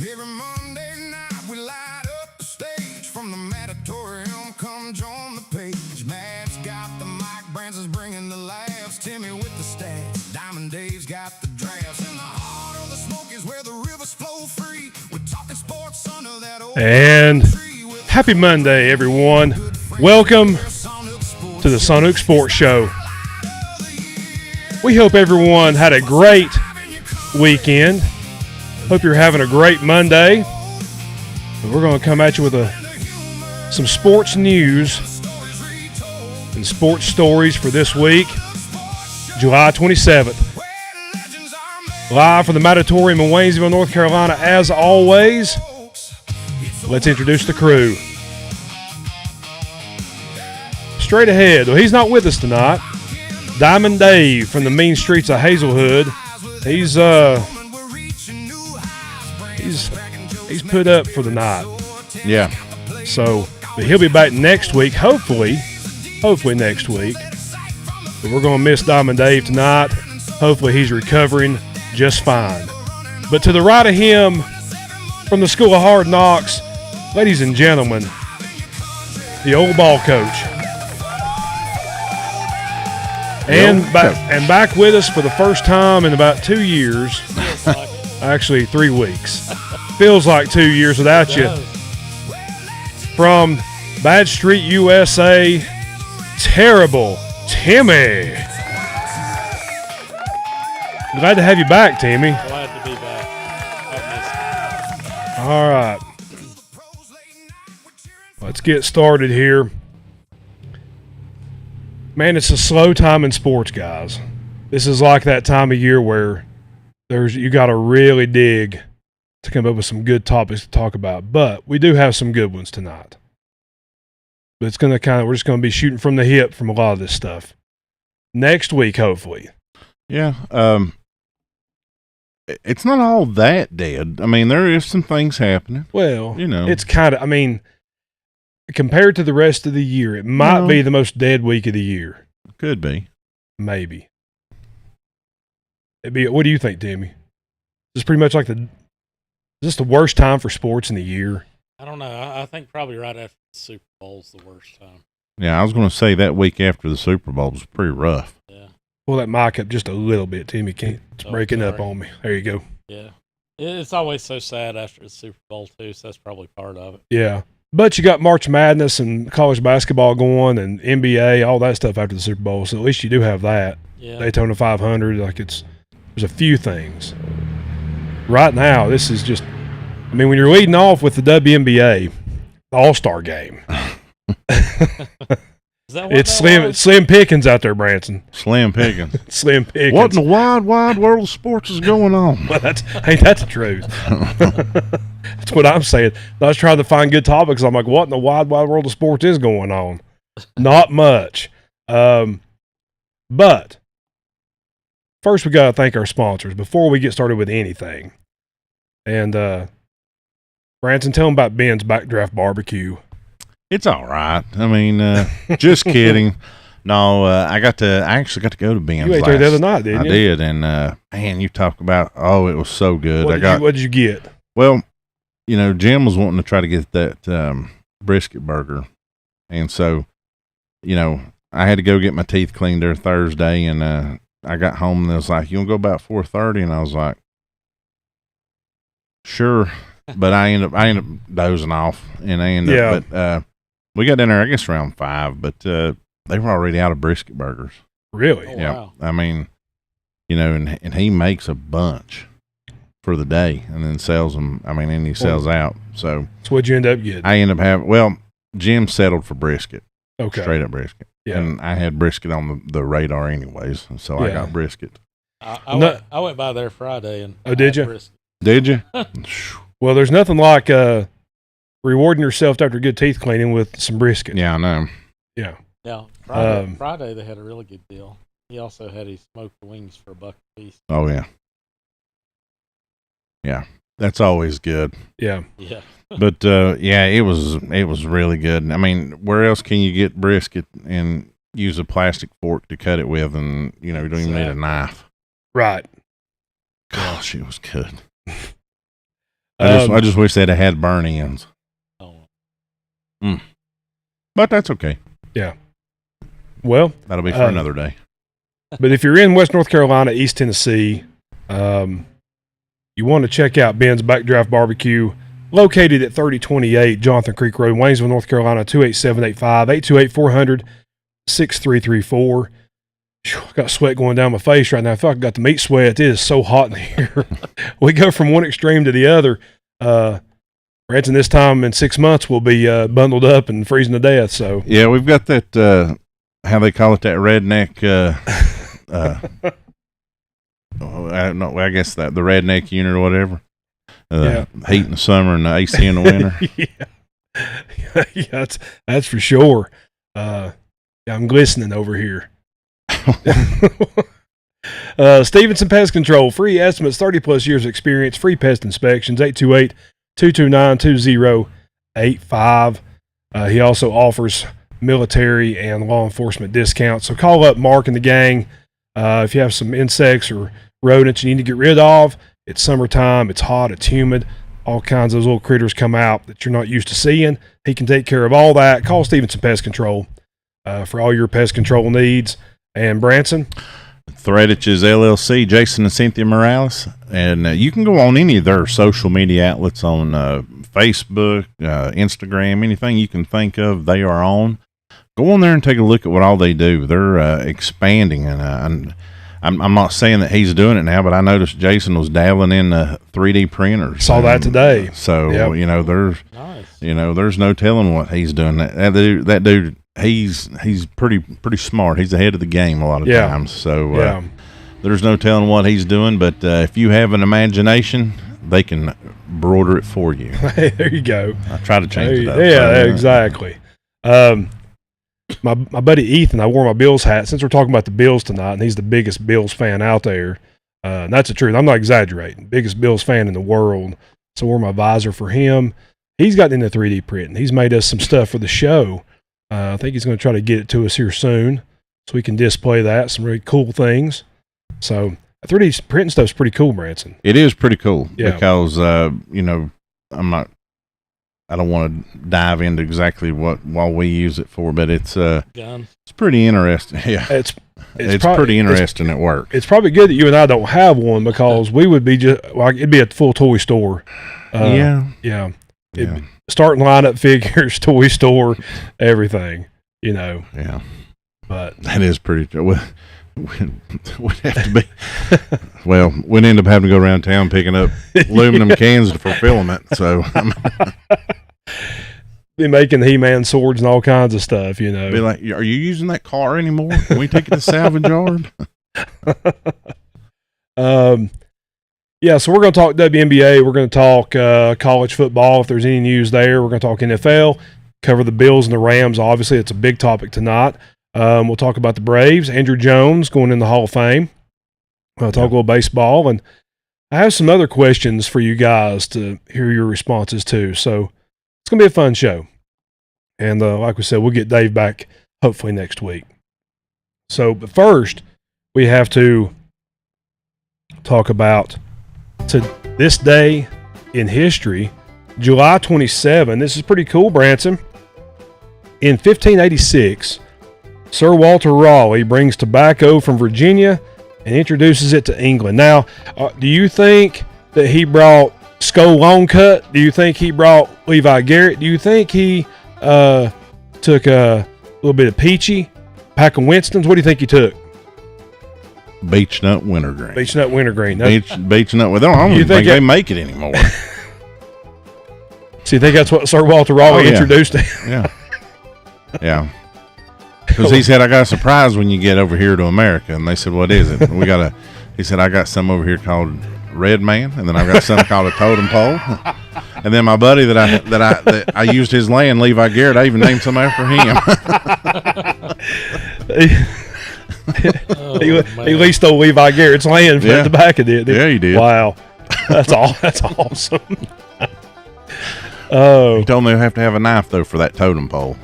Every Monday night we light up the stage. From the Matatorium, come join the page. Matt's got the mic, Branson's bringing the laughs. Timmy with the stats, Diamond Dave's got the drafts. In the heart of the smoke is where the rivers flow free. We're talking sports under that old And happy Monday, everyone. Welcome to the Saunook Sports Show. We hope everyone had a great weekend. Hope you're having a great Monday. And we're going to come at you with some sports news and sports stories for this week, July 27th. Live from the Matatorium in Waynesville, North Carolina, as always. Let's introduce the crew. Straight ahead, well, he's not with us tonight. Diamond Dave from the mean streets of Hazelwood. He's put up for the night. Yeah. So, but he'll be back next week, hopefully next week. But we're going to miss Diamond Dave tonight. Hopefully he's recovering just fine. But to the right of him, from the School of Hard Knocks, ladies and gentlemen, the old ball coach. And back with us for the first time in about 2 years. Actually, 3 weeks. Feels like 2 years without you. From Bad Street, USA, terrible Timmy. Glad to have you back, Timmy. Glad to be back. I've missed it. All right. Let's get started here. Man, it's a slow time in sports, guys. This is like that time of year where you got to really dig to come up with some good topics to talk about. But we do have some good ones tonight. But it's going to we're just going to be shooting from the hip from a lot of this stuff. Next week, hopefully. Yeah. It's not all that dead. I mean, there is some things happening. Well, it's kind of, compared to the rest of the year, it might be the most dead week of the year. Could be. Maybe. What do you think, Timmy? Is this pretty much like is this the worst time for sports in the year? I don't know. I think probably right after the Super Bowl's the worst time. Yeah, I was going to say that week after the Super Bowl was pretty rough. Yeah. Pull that mic up just a little bit, Timmy. It's breaking up on me. There you go. Yeah. It's always so sad after the Super Bowl, too, so that's probably part of it. Yeah. But you got March Madness and college basketball going and NBA, all that stuff after the Super Bowl, so at least you do have that. Yeah. Daytona 500, there's a few things. Right now, this is just, when you're leading off with the WNBA, the All-Star game. Is that what it's slim pickings out there, Branson. Slim pickings. Slim pickings. What in the wide world of sports is going on? Well, ain't that the truth? That's what I'm saying. I was trying to find good topics. I'm like, what in the wide world of sports is going on? Not much. But first, we got to thank our sponsors before we get started with anything. And Branson, tell them about Ben's Backdraft Barbecue. It's all right. Just kidding. No, I actually got to go to Ben's. You ate there the other night, didn't you? I did, and man, you talk about it was so good. What did you get? Well, Jim was wanting to try to get that brisket burger, and so, I had to go get my teeth cleaned there Thursday, and I got home and it was like, "You want to go about 4:30?" And I was like, "Sure," but I ended up dozing off, and but we got in there, I guess, around 5, but they were already out of brisket burgers. Really? Oh, Yeah. wow. And he makes a bunch for the day and then sells them. And he sells out. So what'd you end up getting? I end up having, Jim settled for brisket. Okay. Straight up brisket. Yeah. And I had brisket on the radar anyways. So I got brisket. I went by there Friday and did you? Brisket. Did you? Well, there's nothing like rewarding yourself after good teeth cleaning with some brisket. Yeah, I know. Yeah. Yeah. Friday they had a really good deal. He also had his smoked wings for $1 a piece. Oh, yeah. Yeah. That's always good. Yeah. Yeah. But it was really good. Where else can you get brisket and use a plastic fork to cut it with, and you don't even need a knife? Right. Gosh, it was good. I just wish they'd have had burn ends. Oh, But that's okay. Yeah. Well, That'll be for another day. but if you're in West North Carolina, East Tennessee, you want to check out Ben's Backdraft Barbecue, located at 3028 Jonathan Creek Road, Waynesville, North Carolina, 28785, 828-400-6334. I got sweat going down my face right now. I feel like I got the meat sweat. It is so hot in here. We go from one extreme to the other. Branson, this time in 6 months, we'll be bundled up and freezing to death. So Yeah, we've got that, how they call it, that redneck, I don't know, I guess that the redneck unit or whatever. Heat in the summer and the AC in the winter. yeah, that's for sure. I'm glistening over here. Stevenson Pest Control, free estimates, 30 plus years experience, free pest inspections, 828-229-2085. He also offers military and law enforcement discounts. So call up Mark and the gang. If you have some insects or rodents you need to get rid of, it's summertime, it's hot, it's humid, all kinds of those little critters come out that you're not used to seeing. He can take care of all that. Call Stevenson Pest Control for all your pest control needs. And Branson? Threadich's LLC, Jason and Cynthia Morales. And you can go on any of their social media outlets on Facebook, Instagram, anything you can think of, they are on. Go on there and take a look at what all they do. They're expanding, and I'm not saying that he's doing it now, but I noticed Jason was dabbling in 3D printers. Saw that today. So, Yep. There's nice. There's no telling what he's doing. That dude, he's pretty smart. He's ahead of the game a lot of times. So there's no telling what he's doing. But if you have an imagination, they can broider it for you. Hey, there you go. I try to change it up. Yeah, exactly. My buddy Ethan, I wore my Bills hat since we're talking about the Bills tonight, and he's the biggest Bills fan out there. And that's the truth. I'm not exaggerating. Biggest Bills fan in the world. So I wore my visor for him. He's gotten into 3D printing. He's made us some stuff for the show. I think he's going to try to get it to us here soon so we can display that, some really cool things. So 3D printing stuff's pretty cool, Branson. It is pretty cool Yeah. because, I don't want to dive into exactly what we use it for, but it's Guns. pretty interesting. Yeah. It's Pretty interesting at work. It's probably good that you and I don't have one because we would be it'd be a full toy store. Yeah. Starting lineup figures, toy store, everything, Yeah. But That is pretty. We'd have to be. Well, we'd end up having to go around town picking up aluminum cans to fulfill them. So be making He-Man swords and all kinds of stuff, be like, are you using that car anymore? Can we take it to salvage yard? Yeah, so we're going to talk WNBA. We're going to talk college football if there's any news there. We're going to talk NFL, cover the Bills and the Rams. Obviously, it's a big topic tonight. We'll talk about the Braves. Andrew Jones going in the Hall of Fame. We'll talk a little baseball. And I have some other questions for you guys to hear your responses to. So it's going to be a fun show. And like we said, we'll get Dave back hopefully next week. So, but first, we have to talk about to this day in history, July 27. This is pretty cool, Branson. In 1586, Sir Walter Raleigh brings tobacco from Virginia and introduces it to England. Now, do you think that he brought Skull Long Cut? Do you think he brought Levi Garrett? Do you think he took a little bit of Peachy, pack of Winston's? What do you think he took? Beech nut wintergreen. Beech nut wintergreen. Beech nut. Well, I don't even think they make it anymore. So you think that's what Sir Walter Raleigh introduced to him? Yeah. Yeah. Because he said, I got a surprise when you get over here to America. And they said, what is it? He said, I got some over here called Red Man. And then I got some called a totem pole. And then my buddy that I used his land, Levi Garrett, I even named some after him. He at least stole Levi Garrett's land for the tobacco, did he? Yeah, he did. Wow. That's awesome. He told me I have to have a knife, though, for that totem pole.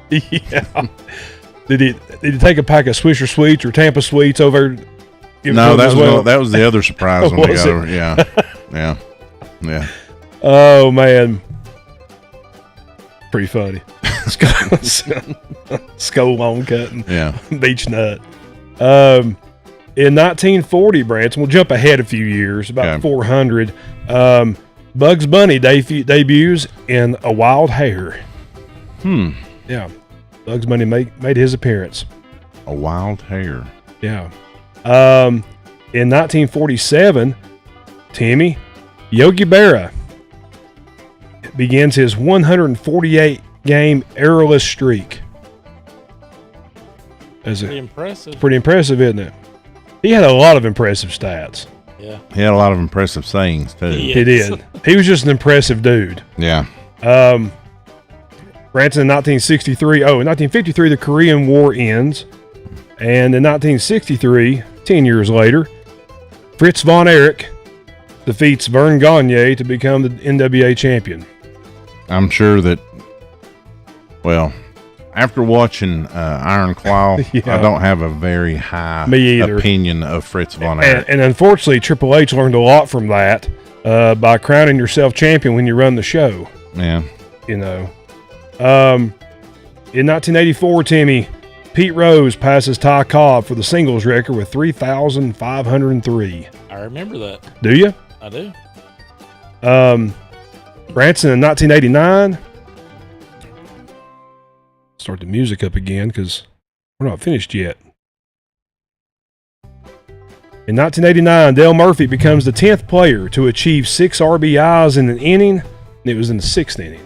Yeah. Did he take a pack of Swisher Sweets or Tampa Sweets over? No, that was the other surprise when we got over. Yeah. Oh man, pretty funny. Skull long cutting. Yeah. Beach nut. In 1940, Branson, we'll jump ahead a few years, about Okay. 400. Bugs Bunny debuts in A Wild Hare. Yeah, Bugs Bunny made his appearance. A wild hare. Yeah. In 1947, Timmy, Yogi Berra begins his 148 game errorless streak. Pretty impressive. Pretty impressive, isn't it? He had a lot of impressive stats. Yeah. He had a lot of impressive sayings too. Yeah. He did. He was just an impressive dude. Yeah. Branson in 1963. In 1953, the Korean War ends. And in 1963, 10 years later, Fritz von Erich defeats Vern Gagne to become the NWA champion. I'm sure that, well, after watching Iron Claw, Yeah. I don't have a very high Me either. opinion of Fritz von Erich. And unfortunately, Triple H learned a lot from that by crowning yourself champion when you run the show. Yeah. You know. In 1984, Timmy, Pete Rose passes Ty Cobb for the singles record with 3,503. I remember that. Do you? I do. Branson in 1989. Start the music up again because we're not finished yet. In 1989, Dale Murphy becomes the 10th player to achieve 6 RBIs in an inning, and it was in the 6th inning.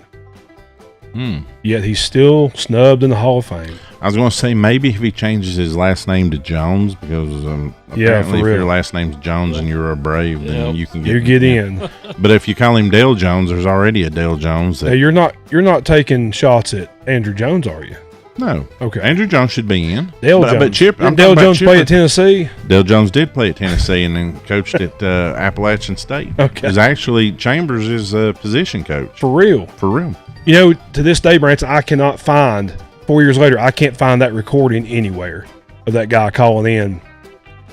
Yet he's still snubbed in the Hall of Fame. I was going to say maybe if he changes his last name to Jones, because apparently if for your real. last name's Jones and you're a Brave, then Yep. you can You get in. But if you call him Dale Jones, there's already a Dale Jones. Hey, you're not taking shots at Andrew Jones, are you? No. Okay. Andrew Jones should be in. Dale but, Jones. But Chip, Didn't I'm Dale talking about Jones play Chipper. at Tennessee? Dale Jones did play at Tennessee and then coached at Appalachian State. Okay. Is actually Chambers is a position coach. For real. For real. You know, to this day, Branson, I cannot find, 4 years later, I can't find that recording anywhere of that guy calling in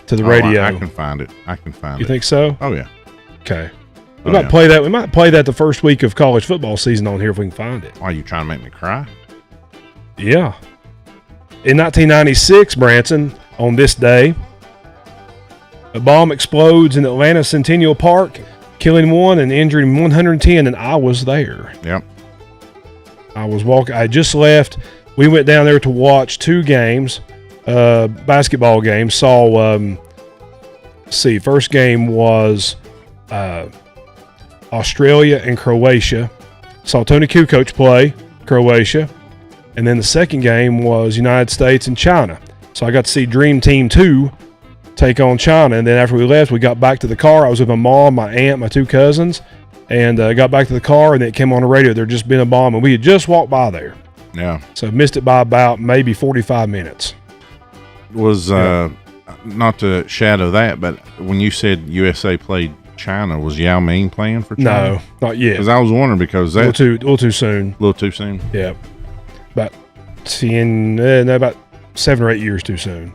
to the radio. I can find it. You think so? Oh, yeah. Okay. We Oh, might yeah. play that. We might play that the first week of college football season on here if we can find it. Why, are you trying to make me cry? Yeah. In 1996, Branson, on this day, a bomb explodes in Atlanta Centennial Park, killing 1 and injuring 110, and I was there. Yep. I was walking. I just left. We went down there to watch 2 games, basketball games. Saw, first game was Australia and Croatia. Saw Tony Kukoc play Croatia. And then the second game was United States and China. So I got to see Dream Team 2 take on China. And then after we left, we got back to the car. I was with my mom, my aunt, my 2 cousins. And got back to the car, and it came on the radio. There had just been a bomb, and we had just walked by there. Yeah. So missed it by about maybe 45 minutes. Was, not to shadow that, but when you said USA played China, was Yao Ming playing for China? No, not yet. Because I was wondering, because A that's little too soon. a little too soon. Yeah. About 7 or 8 years too soon.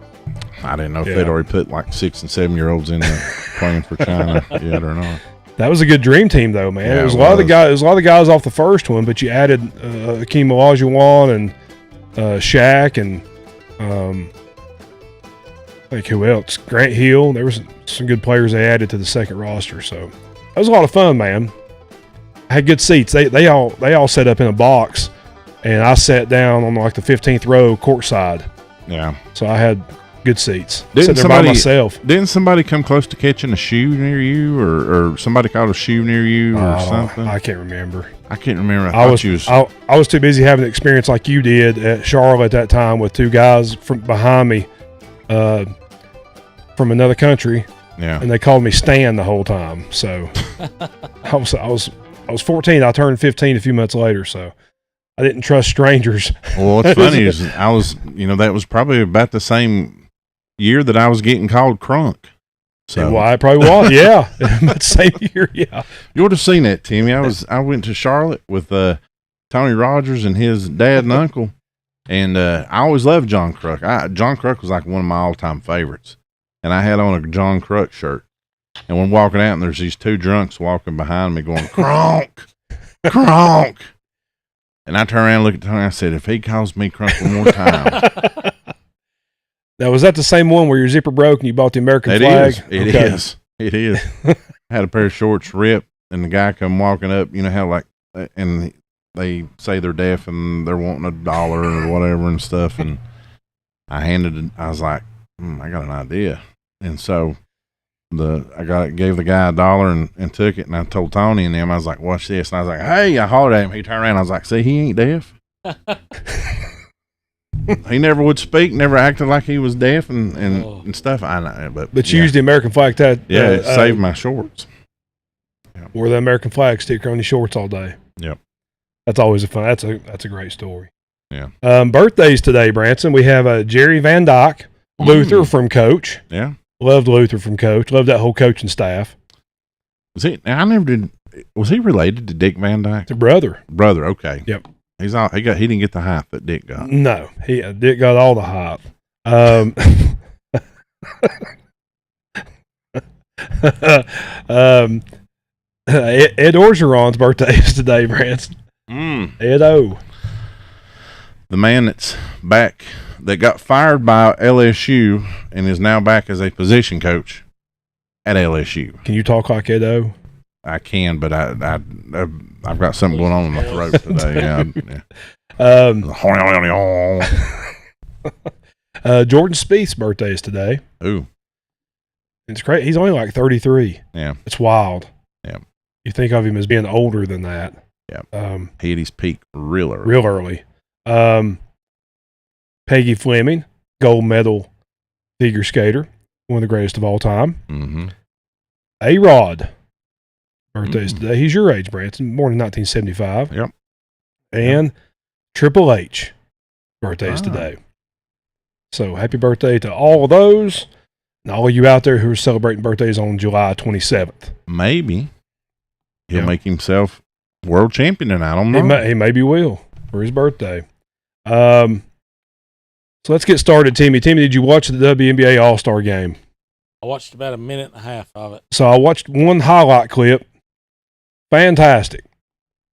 I didn't know if Yeah. they'd already put like 6 and 7 year olds in there playing for China yet or not. That was a good dream team, though, man. Yeah, it was it a lot of the was. guys. It was a lot of the guys off the first one, but you added Akeem Olajuwon and Shaq and like who else? Grant Hill. There was some good players they added to the second roster. So that was a lot of fun, man. I had good seats. They all set up in a box, and I sat down on like the 15th row courtside. Yeah. So I had good seats. Didn't Sitting there by myself. Didn't somebody come close to catching a shoe near you, or somebody caught a shoe near you, or something? I can't remember. I can't remember. I was too busy having an experience like you did at Charlotte at that time with 2 guys from behind me, from another country, yeah. and they called me Stan the whole time. So I was 14. I turned 15 a few months later, so I didn't trust strangers. Well, what's funny is I was, that was probably about the same year that I was getting called crunk. So Why it probably was, yeah. But same year, yeah. you would have seen that, Timmy. I went to Charlotte with Tony Rogers and his dad and uncle, and I always loved John Kruk. John Kruk was like one of my all-time favorites, and I had on a John Kruk shirt. And we're walking out, and there's these two drunks walking behind me going, Kronk, Kronk. And I turned around and looked at Tony, and I said, if he calls me Kronk one more time. Now, was that the same one where your zipper broke and you bought the American flag? It is. It is. I had a pair of shorts ripped, and the guy come walking up, you know how like, and they say they're deaf and they're wanting $1 or whatever and stuff. And I was like, I got an idea. And so gave the guy $1 and took it. And I told Tony and them, I was like, watch this. And I was like, hey, I hollered at him. He turned around. I was like, see, he ain't deaf. He never would speak, never acted like he was deaf and stuff. I know, but you used the American flag tag. Yeah, it saved my shorts. Yep. Wore the American flag sticker on your shorts all day. Yep. That's always that's a great story. Yeah. Birthdays today, Branson. We have Jerry Van Dyke, Luther from Coach. Yeah. Loved Luther from Coach. Loved that whole coaching staff. Was he related to Dick Van Dyke? The brother. Brother, okay. Yep. He didn't get the hype that Dick got. No, Dick got all the hype. Ed Orgeron's birthday is today, Branson. Ed O. The man that's back, that got fired by LSU and is now back as a position coach at LSU. Can you talk like Ed O? I can, but I've got something going on in my throat today. Jordan Spieth's birthday is today. Ooh. It's great. He's only like 33. Yeah. It's wild. Yeah. You think of him as being older than that. Yeah. He hit his peak real early. Real early. Peggy Fleming, gold medal figure skater, one of the greatest of all time. Mm-hmm. A-Rod, birthday's today. He's your age, Branson, born in 1975. Yep. And Triple H, birthday's today. So happy birthday to all of those, and all of you out there who are celebrating birthdays on July 27th. Maybe he'll make himself world champion, and I don't know. He maybe will for his birthday. So let's get started, Timmy. Timmy, did you watch the WNBA All-Star game? I watched about a minute and a half of it. So I watched one highlight clip. Fantastic.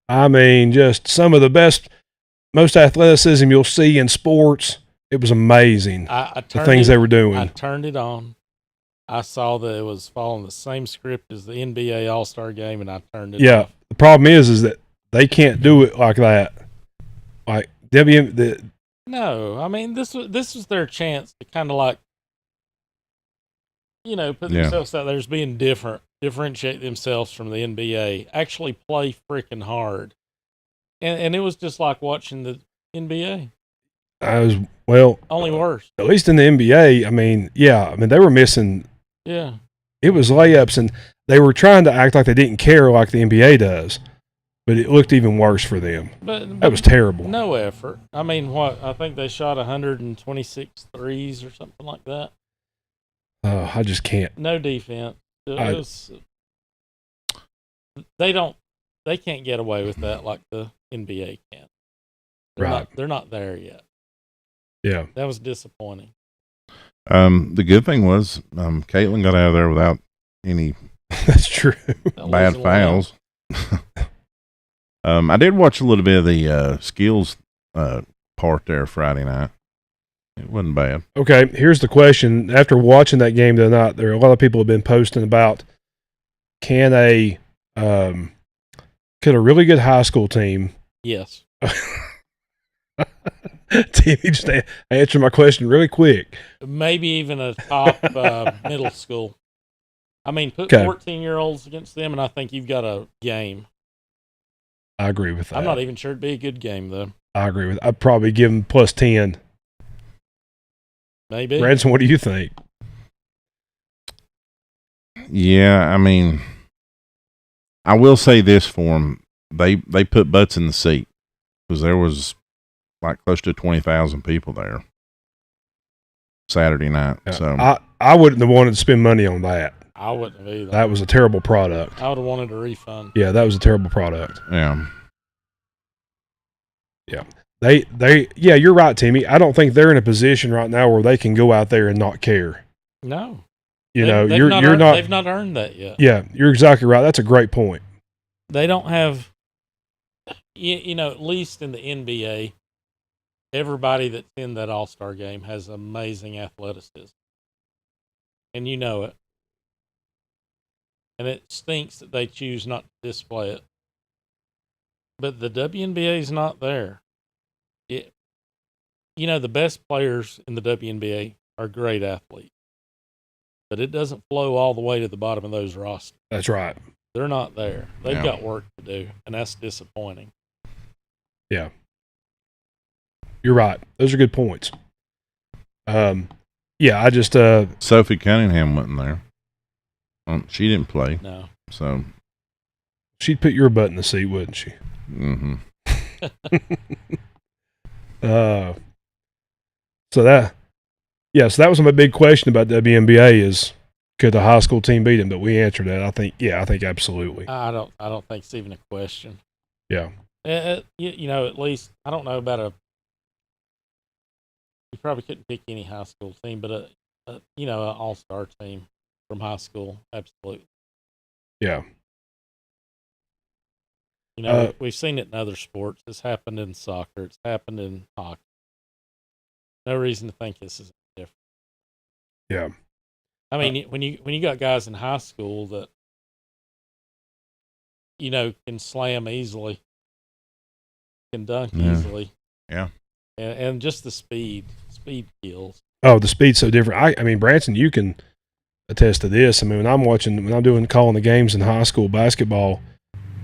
I mean, just some of the best, most athleticism you'll see in sports. It was amazing, the things they were doing. I turned it on. I saw that it was following the same script as the NBA All-Star game, and I turned it off. The problem is that they can't do it like that. Like No, I mean this was their chance to kind of like, put themselves out there as being different, differentiate themselves from the NBA, actually play freaking hard, and it was just like watching the NBA. Only worse. At least in the NBA, I mean, they were missing. Yeah, it was layups, and they were trying to act like they didn't care like the NBA does. But it looked even worse for them. But that was terrible. No effort. I mean, I think they shot 126 threes or something like that. I just can't. No defense. They can't get away with that like the NBA can. They're not there yet. Yeah. That was disappointing. The good thing was Caitlin got out of there without any That's true. bad fouls. I did watch a little bit of the skills part there Friday night. It wasn't bad. Okay, here's the question. After watching that game the other night, there are a lot of people have been posting about could a really good high school team. Yes. Timmy, just answer my question really quick. Maybe even a top middle school. I mean, put 14-year-olds against them, and I think you've got a game. I agree with that. I'm not even sure it'd be a good game, though. I agree with that. I'd probably give them plus 10. Maybe. Branson, what do you think? Yeah, I mean, I will say this for them. They put butts in the seat because there was like close to 20,000 people there Saturday night. So I wouldn't have wanted to spend money on that. I wouldn't have either. That was a terrible product. I would have wanted a refund. Yeah, that was a terrible product. Yeah. Yeah. You're right, Timmy. I don't think they're in a position right now where they can go out there and not care. No. You know, they've you're not. They've not earned that yet. Yeah, you're exactly right. That's a great point. They don't have. You know, at least in the NBA, everybody that's in that All-Star game has amazing athleticism, and you know it. And it stinks that they choose not to display it. But the WNBA is not there. You know, the best players in the WNBA are great athletes, but it doesn't flow all the way to the bottom of those rosters. That's right. They're not there. They've got work to do, and that's disappointing. Yeah. You're right. Those are good points. Yeah, I just Sophie Cunningham wasn't there. She didn't play. No. So she'd put your butt in the seat, wouldn't she? Mm-hmm. So that was my big question about WNBA is could the high school team beat them? But we answered that. I think absolutely. I don't think it's even a question. Yeah. You know, at least I don't know about you probably couldn't pick any high school team, but you know, an all-star team from high school, absolutely. Yeah. You know, we've seen it in other sports. It's happened in soccer. It's happened in hockey. No reason to think this is different. Yeah. I mean, when you got guys in high school that, you know, can slam easily, can dunk easily. Yeah. And just the speed kills. Oh, the speed's so different. I mean, Branson, you can attest to this. I mean, when I'm calling the games in high school basketball,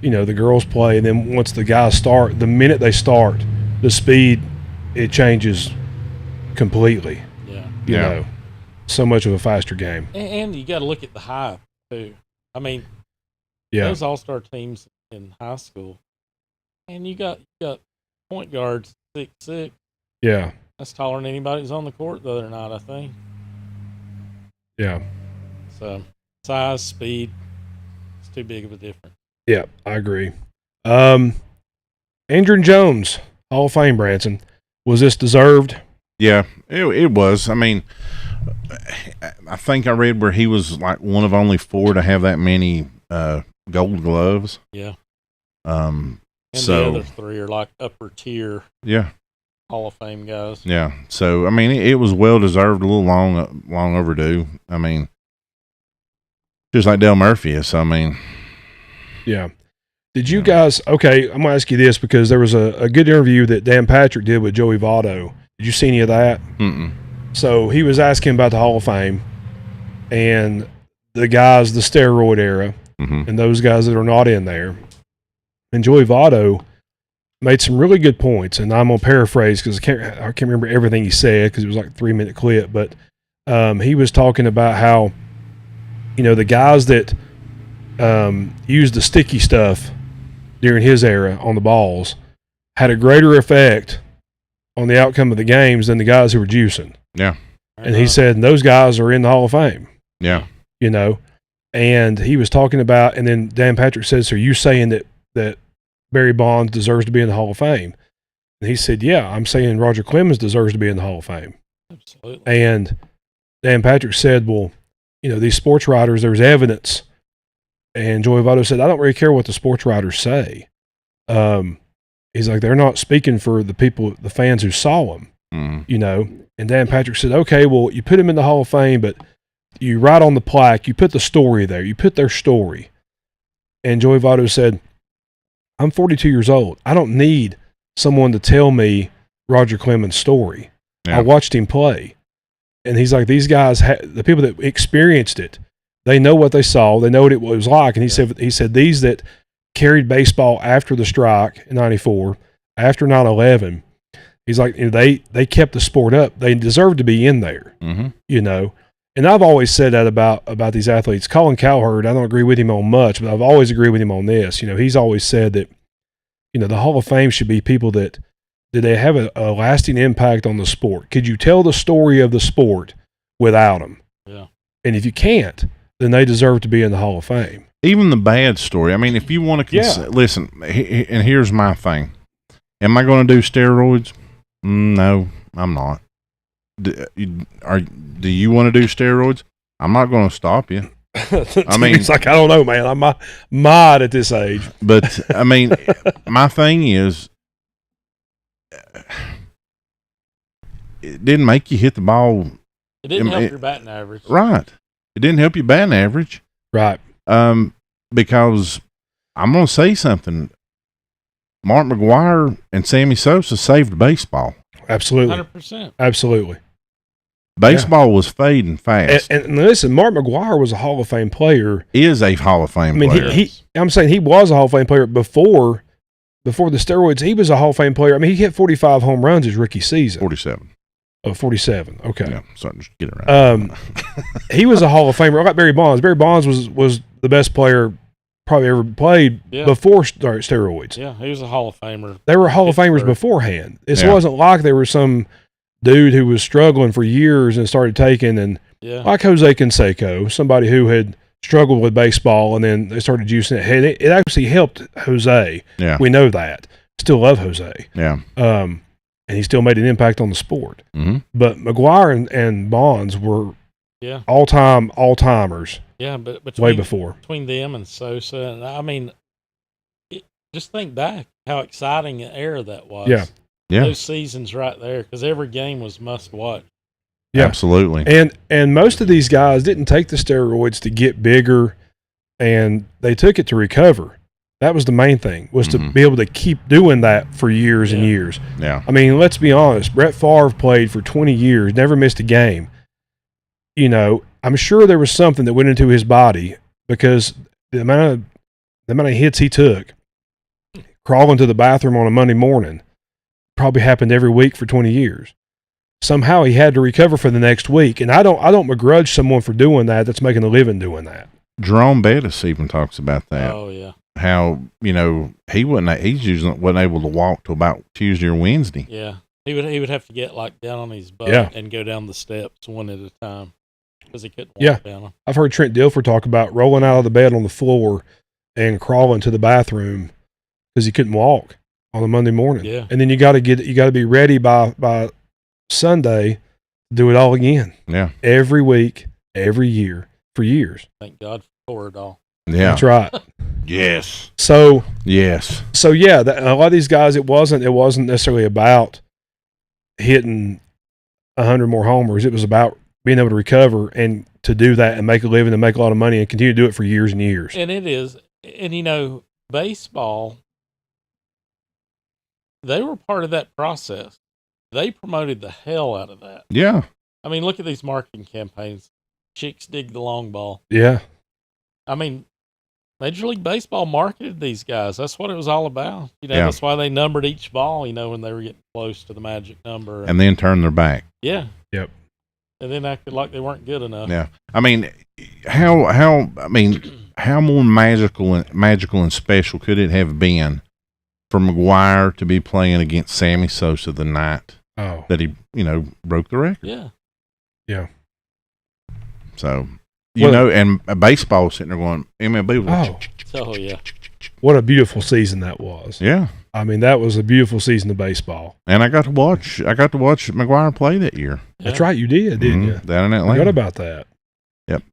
you know, the girls play, and then once the guys start, the minute they start, the speed, it changes completely. Yeah. You know, so much of a faster game. And you got to look at the hype, too. I mean, those all-star teams in high school, and you got point guards 6'6". Yeah. That's taller than anybody who's on the court the other night, I think. Yeah. So, size, speed, it's too big of a difference. Yeah, I agree. Andrew Jones, Hall of Fame, Branson. Was this deserved? Yeah, it was. I mean, I think I read where he was like one of only 4 to have that many gold gloves. Yeah. And the other 3 are like upper tier. Yeah. Hall of Fame guys. Yeah. So I mean, it was well deserved. A little long overdue. I mean, just like Dale Murphy is. So, I mean. Yeah. Did you guys? Okay, I'm gonna ask you this because there was a good interview that Dan Patrick did with Joey Votto. Did you see any of that? Mm-mm. So he was asking about the Hall of Fame and the guys, the steroid era, and those guys that are not in there. And Joey Votto made some really good points, and I'm gonna paraphrase because I can't remember everything he said because it was like a 3-minute clip. But he was talking about how, you know, the guys that used the sticky stuff during his era on the balls had a greater effect on the outcome of the games than the guys who were juicing. Yeah. And he said, those guys are in the Hall of Fame. Yeah. You know, and he was talking about, and then Dan Patrick says, so are you saying that Barry Bonds deserves to be in the Hall of Fame? And he said, yeah, I'm saying Roger Clemens deserves to be in the Hall of Fame. Absolutely. And Dan Patrick said, well, you know, these sports writers, there's evidence. And Joey Votto said, I don't really care what the sports writers say. He's like, they're not speaking for the people, the fans who saw him, you know. And Dan Patrick said, okay, well, you put him in the Hall of Fame, but you write on the plaque, you put the story there, you put their story. And Joey Votto said, I'm 42 years old. I don't need someone to tell me Roger Clemens' story. Yeah. I watched him play. And he's like, these guys, the people that experienced it, they know what they saw. They know what it was like. And he said these that carried baseball after the strike in 94, after 9/11, he's like, you know, they kept the sport up. They deserve to be in there, you know. And I've always said that about these athletes. Colin Cowherd, I don't agree with him on much, but I've always agreed with him on this. You know, he's always said that, you know, the Hall of Fame should be people that they have a lasting impact on the sport. Could you tell the story of the sport without them? Yeah. And if you can't, then they deserve to be in the Hall of Fame. Even the bad story. I mean, if you want to listen, and here's my thing. Am I going to do steroids? No, I'm not. Do you want to do steroids? I'm not going to stop you. I mean, it's like, I don't know, man. I'm mod at this age. But, I mean, my thing is, it didn't make you hit the ball. It didn't help your batting average. Right. It didn't help your batting average. Right. Because I'm going to say something. Mark McGwire and Sammy Sosa saved baseball. Absolutely. 100%. Absolutely. Baseball was fading fast. And listen, Mark McGwire was a Hall of Fame player. Is a Hall of Fame player. I'm saying he was a Hall of Fame player before the steroids. He was a Hall of Fame player. I mean, he hit 45 home runs his rookie season. 47. Oh, 47. Okay. Yeah, so just get it right. He was a Hall of Famer. I got Barry Bonds. Barry Bonds was the best player probably ever played before steroids. Yeah, he was a Hall of Famer. They were Hall of Famers beforehand. It wasn't like there was some dude who was struggling for years and started taking, and like Jose Canseco, somebody who had struggled with baseball and then they started juicing it. It actually helped Jose. Yeah. We know that. Still love Jose. Yeah. And he still made an impact on the sport. Mm-hmm. But McGwire and Bonds were all-timers. Yeah, but way before. Between them and Sosa, and I mean, just think back how exciting an era that was. Yeah. Yeah. Those seasons right there, because every game was must watch. Yeah. Absolutely. And most of these guys didn't take the steroids to get bigger, and they took it to recover. That was the main thing, was to be able to keep doing that for years and years. Yeah. I mean, let's be honest. Brett Favre played for 20 years, never missed a game. You know, I'm sure there was something that went into his body, because the amount of hits he took, crawling to the bathroom on a Monday morning, probably happened every week for 20 years. Somehow he had to recover for the next week, and I don't begrudge someone for doing that that's making a living doing that. Jerome Bettis even talks about that. Oh yeah. How, you know, he wasn't able to walk till about Tuesday or Wednesday. Yeah. He would have to get like down on his butt and go down the steps one at a time, because he couldn't walk down them. I've heard Trent Dilfer talk about rolling out of the bed on the floor and crawling to the bathroom because he couldn't walk on a Monday morning. Yeah. And then you got to be ready by Sunday to do it all again. Yeah. Every week, every year, for years. Thank God for it all. Yeah. That's right. Yes. So yeah, a lot of these guys, it wasn't necessarily about hitting 100 more homers. It was about being able to recover and to do that and make a living and make a lot of money and continue to do it for years and years. And it is. And, you know, baseball, they were part of that process. They promoted the hell out of that. Yeah. I mean, look at these marketing campaigns. Chicks dig the long ball. Yeah. I mean, Major League Baseball marketed these guys. That's what it was all about. You know, that's why they numbered each ball, you know, when they were getting close to the magic number. And then turned their back. Yeah. Yep. And then acted like they weren't good enough. Yeah. I mean, how more magical and special could it have been for McGwire to be playing against Sammy Sosa the night that he, you know, broke the record? Yeah. Yeah. So, and baseball was sitting there going, MLB was Oh, yeah. What a beautiful season that was. Yeah. I mean, that was a beautiful season of baseball. And I got to watch McGwire play that year. Yeah. That's right, you did, didn't you? Down in Atlanta. I forgot about that. Yep.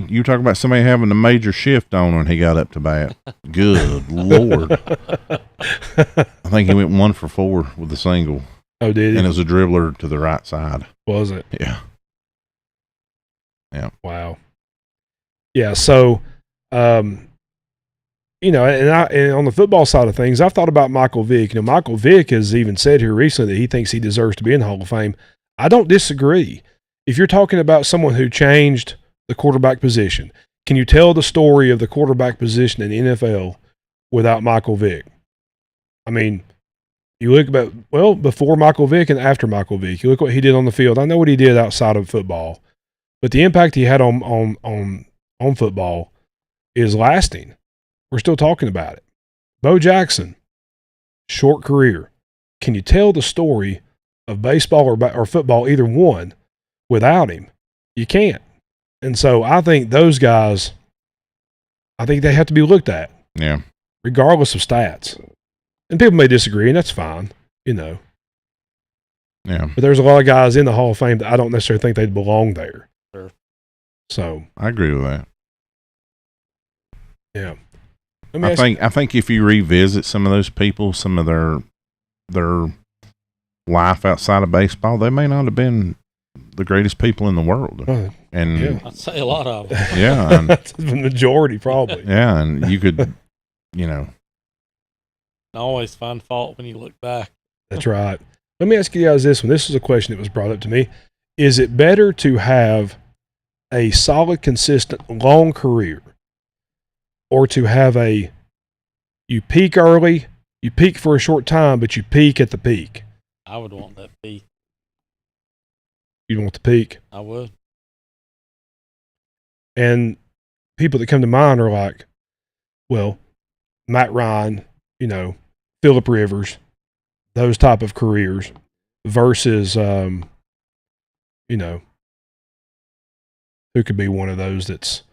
You talk about somebody having a major shift on when he got up to bat. Good Lord. I think he went 1 for 4 with a single. Oh, did he? And it was a dribbler to the right side. Was it? Yeah. Yeah. Wow. Yeah. So, you know, and on the football side of things, I've thought about Michael Vick. You know, Michael Vick has even said here recently that he thinks he deserves to be in the Hall of Fame. I don't disagree. If you're talking about someone who changed the quarterback position, can you tell the story of the quarterback position in the NFL without Michael Vick? I mean, you look about, before Michael Vick and after Michael Vick, you look what he did on the field. I know what he did outside of football, but the impact he had on football is lasting. We're still talking about it. Bo Jackson, short career. Can you tell the story of baseball or football, either one, without him? You can't. And so I think those guys, I think they have to be looked at. Yeah. Regardless of stats. And people may disagree, and that's fine, you know. Yeah. But there's a lot of guys in the Hall of Fame that I don't necessarily think they'd belong there. Sure. So I agree with that. yeah. I think if you revisit some of those people, some of their life outside of baseball, they may not have been the greatest people in the world. And yeah. I'd say a lot of them. yeah, and, That's the majority probably. yeah, and you could, you know, I always find fault when you look back. That's right. Let me ask you guys this one. This is a question that was brought up to me. Is it better to have a solid, consistent, long career, or to have you peak early, you peak for a short time, but you peak at the peak? I would want that peak. You want the peak. I would. And people that come to mind are like, well, Matt Ryan, Phillip Rivers, those type of careers versus, who could be one of those that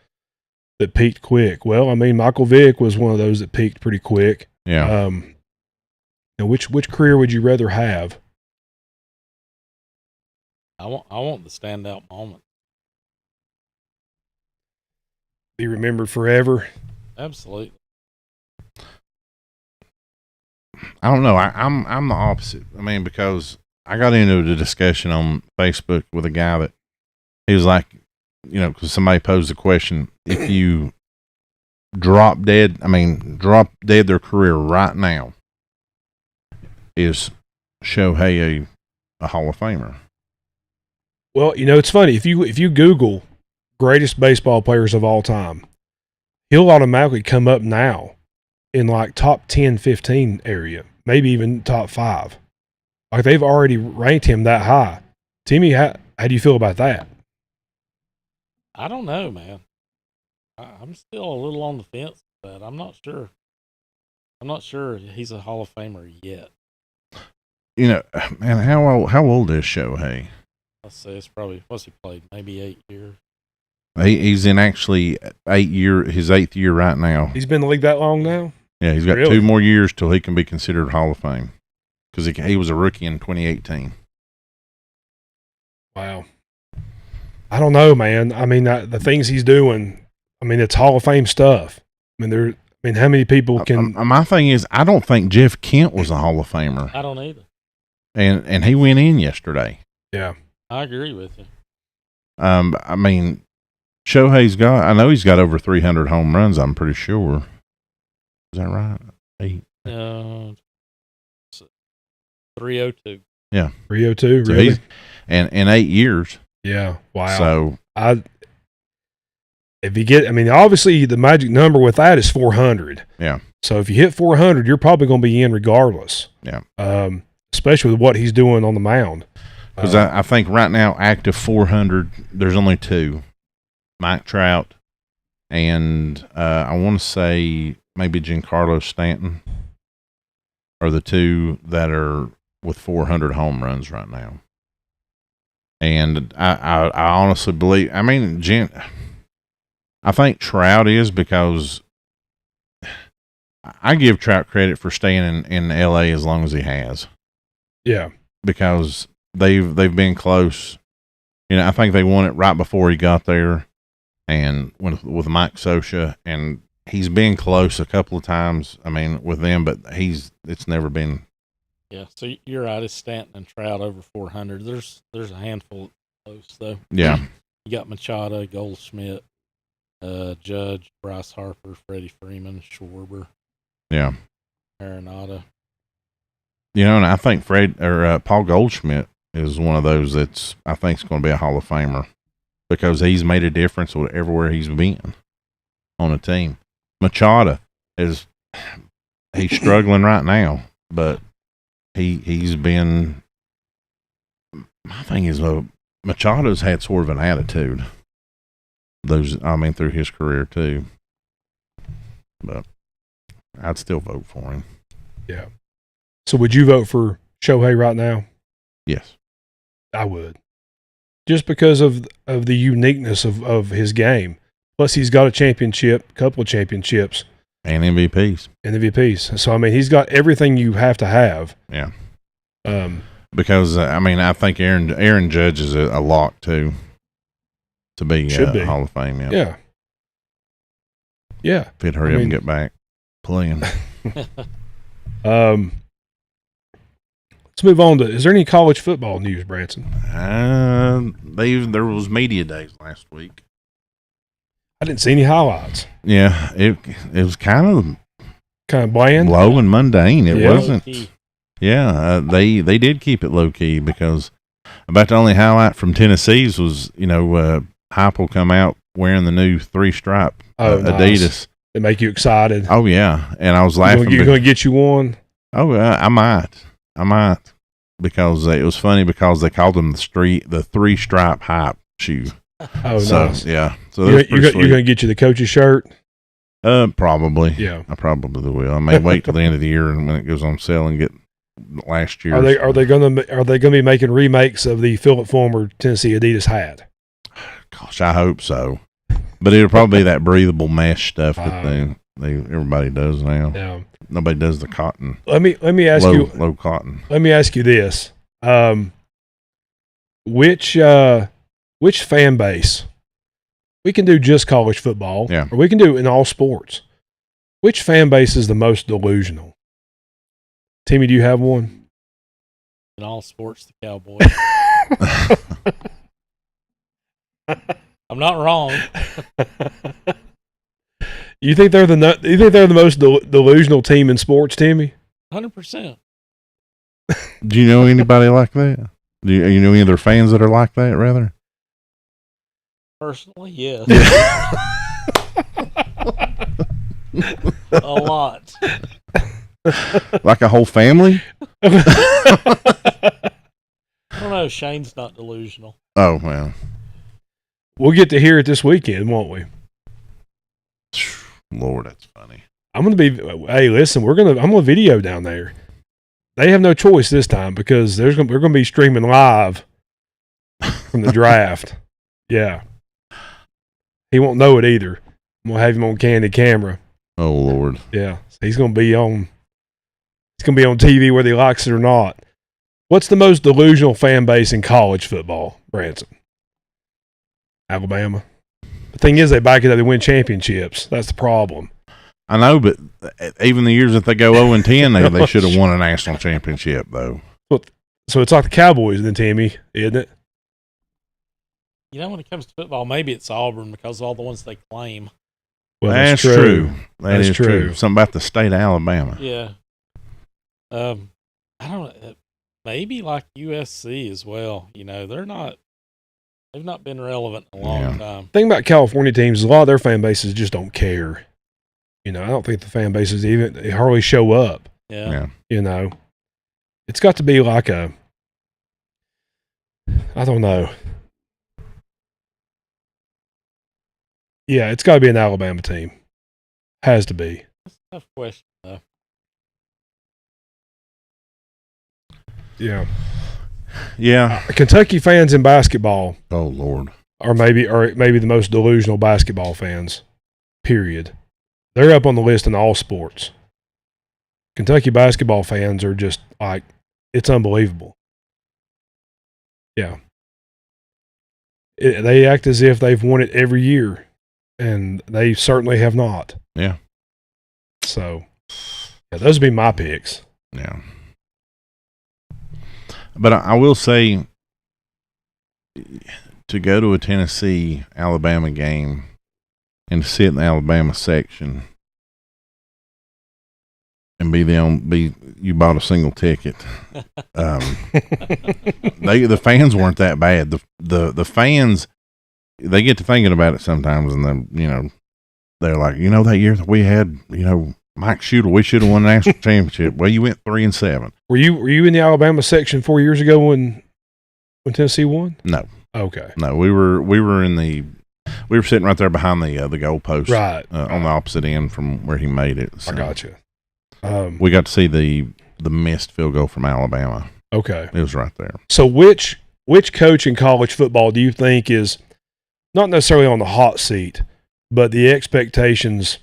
peaked quick? Well, I mean, Michael Vick was one of those that peaked pretty quick. yeah. Which career would you rather have? I want the standout moment. Be remembered forever. Absolutely. I don't know. I'm the opposite. I mean, because I got into the discussion on Facebook with a guy that he was like, because somebody posed the question, if you drop dead their career right now, is Shohei a Hall of Famer? Well, it's funny. If you Google greatest baseball players of all time, he'll automatically come up now in like top 10, 15 area, maybe even top 5. Like they've already ranked him that high. Timmy, how do you feel about that? I don't know, man. I'm still a little on the fence with that. I'm not sure. I'm not sure he's a Hall of Famer yet. Man, how old is Shohei? Let's say it's probably, what's he played? Maybe 8 years. He's in actually his 8th year right now. He's been in the league that long now? Yeah, he's got Really? 2 more years till he can be considered Hall of Fame because he was a rookie in 2018. Wow. I don't know, man. I mean, the things he's doing, it's Hall of Fame stuff. How many people can? My thing is, I don't think Jeff Kent was a Hall of Famer. I don't either. And he went in yesterday. Yeah. I agree with you. Shohei's I know he's got over 300 home runs, I'm pretty sure. Is that right? 8. 302. Yeah. 302, So really? And in 8 years. Yeah. Wow. So if you get, obviously the magic number with that is 400. Yeah. So if you hit 400, you're probably going to be in regardless. Yeah. Especially with what he's doing on the mound. Because I think right now, active 400, there's only 2. Mike Trout and I want to say maybe Giancarlo Stanton are the 2 that are with 400 home runs right now. And I honestly believe, I think Trout is, because I give Trout credit for staying in LA as long as he has. Yeah. Because they've been close. I think they won it right before he got there, and with Mike Scioscia, and he's been close a couple of times. With them, but it's never been. Yeah, so you're right. It's Stanton and Trout over 400. There's a handful close though. Yeah. You got Machado, Goldschmidt, Judge, Bryce Harper, Freddie Freeman, Schwarber. Yeah. Arenado. And I think Paul Goldschmidt is one of those that's, I think, is going to be a Hall of Famer because he's made a difference everywhere he's been on a team. Machado he's struggling right now, but he's been. My thing is, Machado's had sort of an attitude. Through his career too, but I'd still vote for him. Yeah. So would you vote for Shohei right now? Yes. I would. Just because of the uniqueness of his game. Plus, he's got a couple of championships. And MVPs. So, he's got everything you have to have. Yeah. Because, I think Aaron Judge is a lock, too. to be Should be. Hall of Fame. Yeah. Yeah. If he'd hurry up and get back playing. Let's move on to, is there any college football news, Branson? There was media days last week. I didn't see any highlights. Yeah, it was kind of Bland. low and mundane. It Yeah. wasn't. Yeah, they did keep it low key because about the only highlight from Tennessee's was Heupel come out wearing the new 3-stripe Adidas. Nice. They make you excited. Oh yeah, and I was laughing. You're going to get you one? Oh, I might, because it was funny because they called them the 3-stripe hype shoe. Oh, so, nice. Yeah. So you're going to get you the coach's shirt? Probably. Yeah. I probably will. I may wait till the end of the year and when it goes on sale and get last year. Are they going to be making remakes of the Philip Fulmer Tennessee Adidas hat? Gosh, I hope so. But it'll probably be that breathable mesh stuff that everybody does now. Yeah. Nobody does the cotton. Let me ask low cotton. Let me ask you this: which fan base? We can do just college football, yeah, or we can do it in all sports. Which fan base is the most delusional? Timmy, do you have one? In all sports, the Cowboys. I'm not wrong. You think they're the most delusional team in sports, Timmy? 100%. Do you know anybody like that? Do you know any of their fans that are like that? Rather, personally, yes. A lot. Like a whole family? I don't know. Shane's not delusional. Oh well. We'll get to hear it this weekend, won't we? Lord, that's funny. I'm gonna be. Hey, listen, I'm gonna video down there. They have no choice this time because we're gonna be streaming live from the draft. Yeah, he won't know it either. I'm gonna have him on candid camera. Oh Lord. Yeah, so he's gonna be on. He's gonna be on TV whether he likes it or not. What's the most delusional fan base in college football, Branson? Alabama. The thing is, they back it up. They win championships. That's the problem. I know, but even the years that they go 0-10, they should have won a national championship, though. So it's like the Cowboys then, Timmy, isn't it? You know, when it comes to football, maybe it's Auburn because of all the ones they claim. Well, that's true. That is true. Something about the state of Alabama. Yeah. I don't know. Maybe like USC as well. You know, they've not been relevant in a long time. The thing about California teams is a lot of their fan bases just don't care. You know, I don't think the fan bases they hardly show up. Yeah. You know, it's got to be like I don't know. Yeah, it's got to be an Alabama team. Has to be. That's a tough question, though. Yeah. Yeah. Kentucky fans in basketball. Oh Lord. Are maybe the most delusional basketball fans. Period. They're up on the list in all sports. Kentucky basketball fans are just like, it's unbelievable. Yeah. They act as if they've won it every year, and they certainly have not. Yeah. So, yeah, those would be my picks. Yeah. But I will say, to go to a Tennessee Alabama game and to sit in the Alabama section and you bought a single ticket. The fans weren't that bad. The fans, they get to thinking about it sometimes, and they're like, that year that we had, Mike Shooter, we should have won the national championship. Well, you went 3-7. Were you in the Alabama section 4 years ago when Tennessee won? No. Okay. No, we were sitting right there behind the goal post, right, on the opposite end from where he made it. So I got you. We got to see the missed field goal from Alabama. Okay, it was right there. So which coach in college football do you think is not necessarily on the hot seat, but the expectations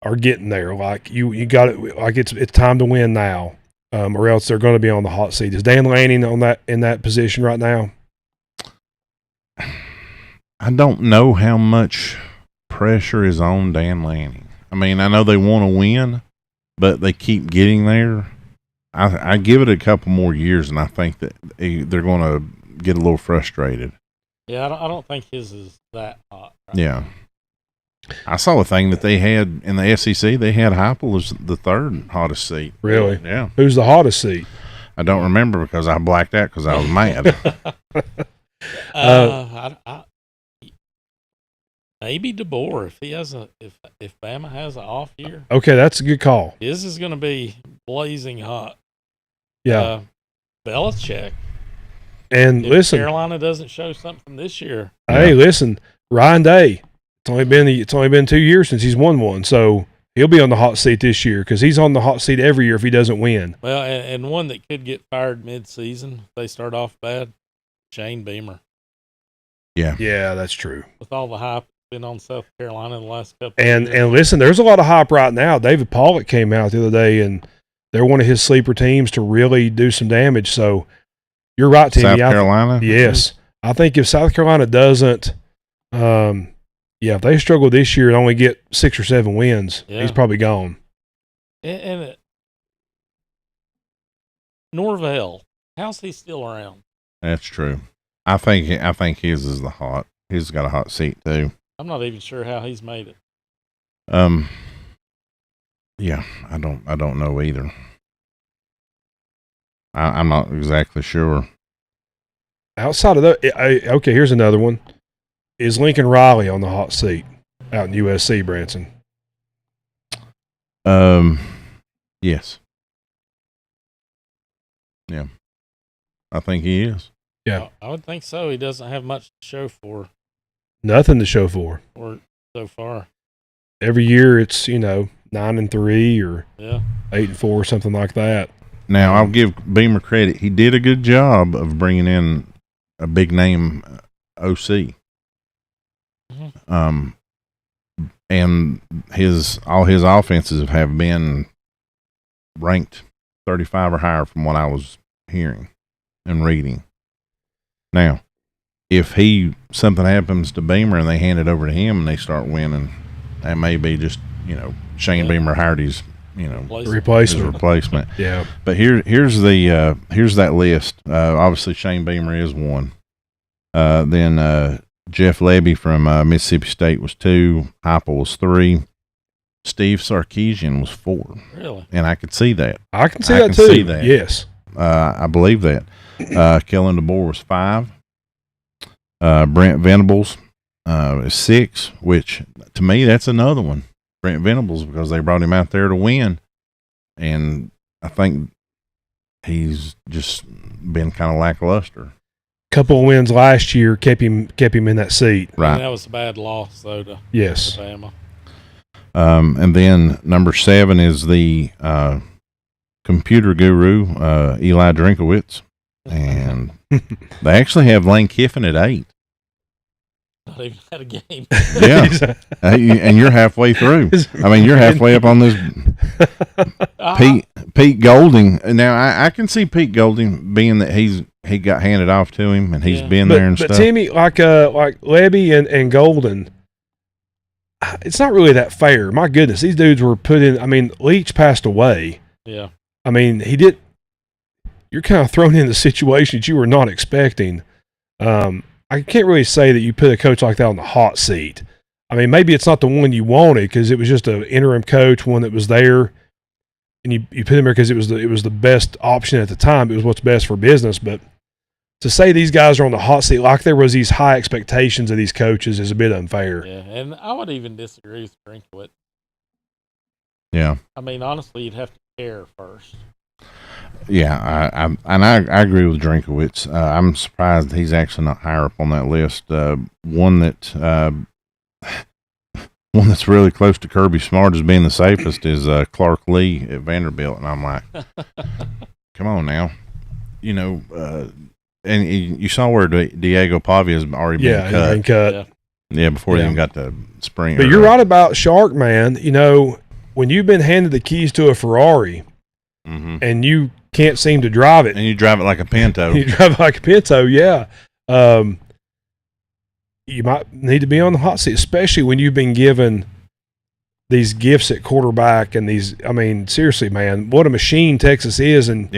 are getting there? Like you got it. Like it's time to win now, or else they're going to be on the hot seat. Is Dan Lanning in that position right now? I don't know how much pressure is on Dan Lanning. I mean, I know they want to win, but they keep getting there. I give it a couple more years, and I think that they're going to get a little frustrated. Yeah, I don't think his is that hot. Right Yeah. now. I saw a thing that they had in the SEC. They had Heupel as the third hottest seat. Really? Yeah. Who's the hottest seat? I don't remember because I blacked out because I was mad. Maybe DeBoer if he has if Bama has an off year. Okay, that's a good call. His is going to be blazing hot. Yeah. Belichick. And If listen, Carolina doesn't show something from this year. hey, listen, Ryan Day. It's only been 2 years since he's won one, so he'll be on the hot seat this year because he's on the hot seat every year if he doesn't win. Well, and one that could get fired mid-season if they start off bad, Shane Beamer. Yeah, that's true. With all the hype been on South Carolina the last couple And of years. and listen, there's a lot of hype right now. David Pollock came out the other day, and they're one of his sleeper teams to really do some damage. So you're right, Timmy. South Carolina? Yes. I think if South Carolina doesn't if they struggle this year and only get 6 or 7 wins, he's probably gone. And Norvell, how's he still around? That's true. I think his is the hot. He's got a hot seat too. I'm not even sure how he's made it. Yeah, I don't know either. I'm not exactly sure. Outside of that, okay, here's another one. Is Lincoln Riley on the hot seat out in USC, Branson? Yes. Yeah. I think he is. Yeah. I would think so. He doesn't have much to show for Nothing to show for. or so far. Every year it's, 9-3 or Yeah. 8-4, something like that. Now, I'll give Beamer credit. He did a good job of bringing in a big name OC. Mm-hmm. And all his offenses have been ranked 35 or higher from what I was hearing and reading. Now, if something happens to Beamer and they hand it over to him and they start winning, that may be just, Shane Beamer hired his, his replacement. Yeah. But here's that list. Obviously Shane Beamer is one. Then Jeff Lebby from Mississippi State was 2. Heupel was 3. Steve Sarkisian was 4. Really? And I could see that. I can see that too. See that. Yes. I believe that. Kellen DeBoer was 5. Brent Venables is 6, which to me that's another one. Brent Venables, because they brought him out there to win, and I think he's just been kind of lackluster. Couple of wins last year kept him in that seat. Right. That was a bad loss though to Yes. Alabama. And then number 7 is the computer guru Eli Drinkowitz, and they actually have Lane Kiffin at 8. Not even had a game. Yeah, and you're halfway through. I mean, you're halfway up on this. Pete Golding. Now, I can see Pete Golding being that he got handed off to him and he's been there and but stuff. But Timmy, like Lebby and Golden, it's not really that fair. My goodness, these dudes were put in. I mean, Leach passed away. Yeah. I mean, you're kind of thrown in a situation that you were not expecting. I can't really say that you put a coach like that on the hot seat. I mean, maybe it's not the one you wanted because it was just an interim coach, one that was there, and you put him there because it was the best option at the time. It was what's best for business. But to say these guys are on the hot seat like there was these high expectations of these coaches is a bit unfair. Yeah, and I would even disagree with Drinkowitz. Yeah. I mean, honestly, you'd have to care first. Yeah, I agree with Drinkowitz. I'm surprised he's actually not higher up on that list. One that's really close to Kirby Smart as being the safest is Clark Lee at Vanderbilt, and I'm like, come on now, and you saw where Diego Pavia's already been cut. Yeah, before he even got to spring. But you're right about Shark, man. When you've been handed the keys to a Ferrari, and you can't seem to drive it. And you drive it like a Pinto. Yeah. you might need to be on the hot seat, especially when you've been given these gifts at quarterback and these. I mean, seriously, man, what a machine Texas is, and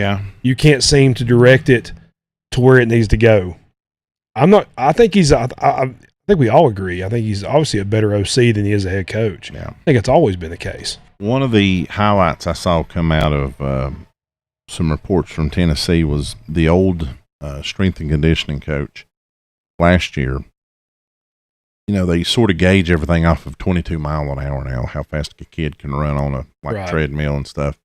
you can't seem to direct it to where it needs to go. I think he's. I think we all agree. I think he's obviously a better OC than he is a head coach. Yeah. I think it's always been the case. One of the highlights I saw come out of some reports from Tennessee was the old strength and conditioning coach last year. You know, they sort of gauge everything off of 22 mile an hour now, how fast a kid can run on a treadmill and stuff.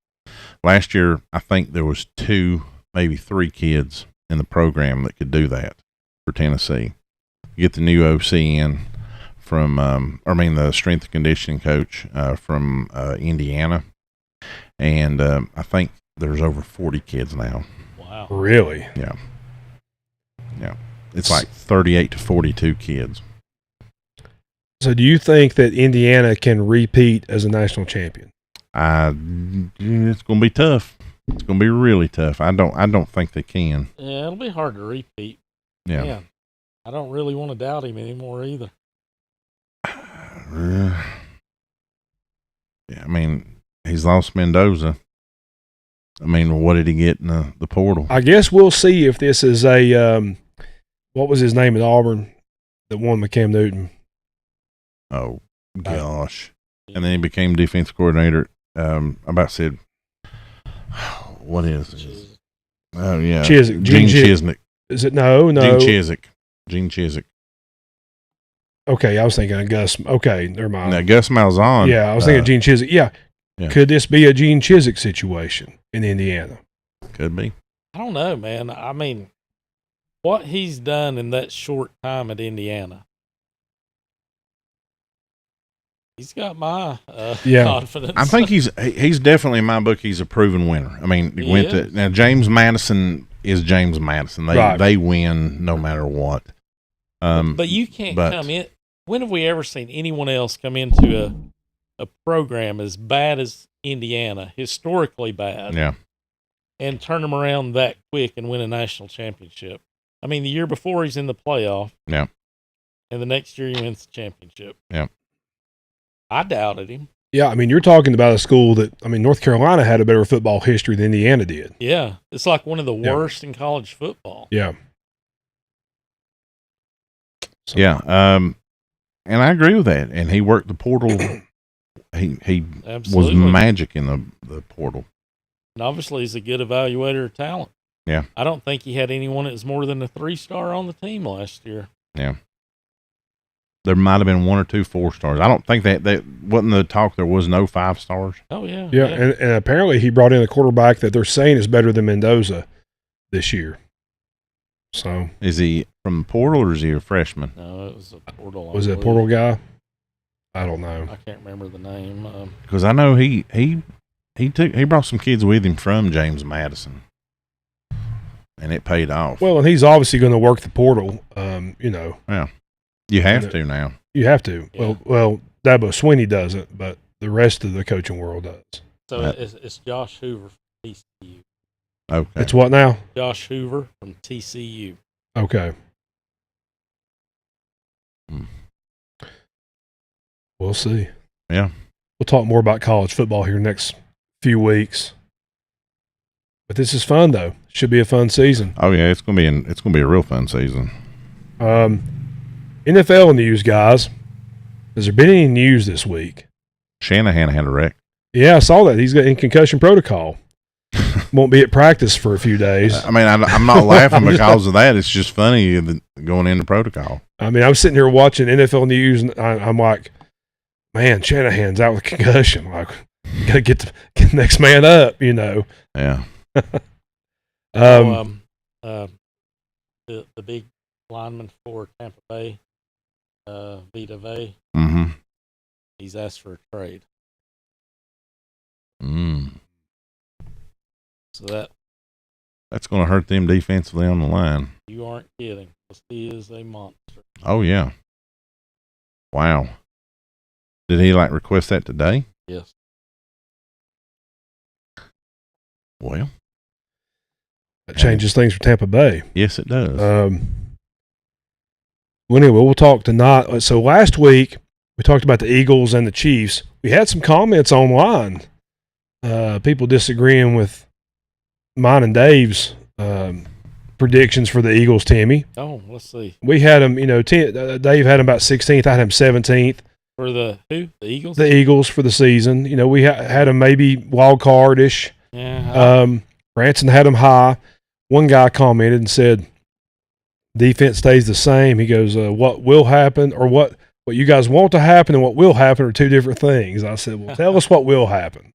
Last year, I think there was 2, maybe 3 kids in the program that could do that for Tennessee. You get the new OC in from, the strength and conditioning coach from Indiana, and I think there's over 40 kids now. Wow. Really? Yeah. It's like 38 to 42 kids. So do you think that Indiana can repeat as a national champion? It's going to be tough. It's going to be really tough. I don't think they can. Yeah, it'll be hard to repeat. Yeah. Man, I don't really want to doubt him anymore either. Yeah, I mean, he's lost Mendoza. I mean, what did he get in the portal? I guess we'll see if this is a what was his name at Auburn that won with Cam Newton? Oh gosh! And then he became defensive coordinator. I about said, what is it? Oh yeah, Chiswick. Gene Chiswick. Is it no? Gene Chiswick. Okay, I was thinking of Gus. Okay, never mind. Now Gus Malzahn. Yeah, I was thinking Gene Chiswick. Yeah. Could this be a Gene Chiswick situation in Indiana? Could be. I don't know, man. I mean, what he's done in that short time at Indiana, he's got my confidence. I think he's definitely in my book. He's a proven winner. I mean, now James Madison is James Madison. They win no matter what. But you can't come in. When have we ever seen anyone else come into a program as bad as Indiana, historically bad, and turn them around that quick and win a national championship? I mean, the year before he's in the playoff, and the next year he wins the championship. Yeah, I doubted him. Yeah, I mean, you're talking about a school that, I mean, North Carolina had a better football history than Indiana did. Yeah, it's like one of the worst in college football. Yeah. So. Yeah, and I agree with that. And he worked the portal. he was magic in the portal. And obviously, he's a good evaluator of talent. Yeah. I don't think he had anyone that was more than a 3-star on the team last year. Yeah. There might have been 1 or 2 4-stars. I don't think that wasn't the talk. There was no 5 stars. Oh, yeah. Yeah, and apparently he brought in a quarterback that they're saying is better than Mendoza this year. So is he from the portal or is he a freshman? No, it was a portal. Was it a portal guy? I don't know. I can't remember the name. Because I know he brought some kids with him from James Madison, and it paid off. Well, and he's obviously going to work the portal. Yeah, you have to now. You have to. Yeah. Well, Dabo Swinney doesn't, but the rest of the coaching world does. So it's Josh Hoover from TCU. Okay. It's what now? Josh Hoover from TCU. Okay. We'll see. Yeah. We'll talk more about college football here next few weeks. But this is fun, though. Should be a fun season. Oh yeah, it's gonna be a real fun season. NFL news, guys. Has there been any news this week? Shanahan had a wreck. Yeah, I saw that. He's in concussion protocol. Won't be at practice for a few days. I mean, I'm not laughing because of that. It's just funny going into protocol. I mean, I'm sitting here watching NFL news, and I'm like, man, Shanahan's out with concussion. Like, gotta get the next man up, Yeah. The big lineman for Tampa Bay, Vita Vea. Mm-hmm. He's asked for a trade. So that's going to hurt them defensively on the line. You aren't kidding. He is a monster. Oh yeah. Wow. Did he request that today? Yes. Well, that changes things for Tampa Bay. Yes, it does. Well, anyway, we'll talk tonight. So last week we talked about the Eagles and the Chiefs. We had some comments online. People disagreeing with mine and Dave's predictions for the Eagles, Timmy. Oh, let's see. We had them, Dave had them about 16th. I had them 17th. For the who? The Eagles? The Eagles for the season. We had them maybe wild card-ish. Yeah. Branson had them high. One guy commented and said, defense stays the same. He goes, what will happen or what you guys want to happen and what will happen are two different things. I said, well, tell us what will happen.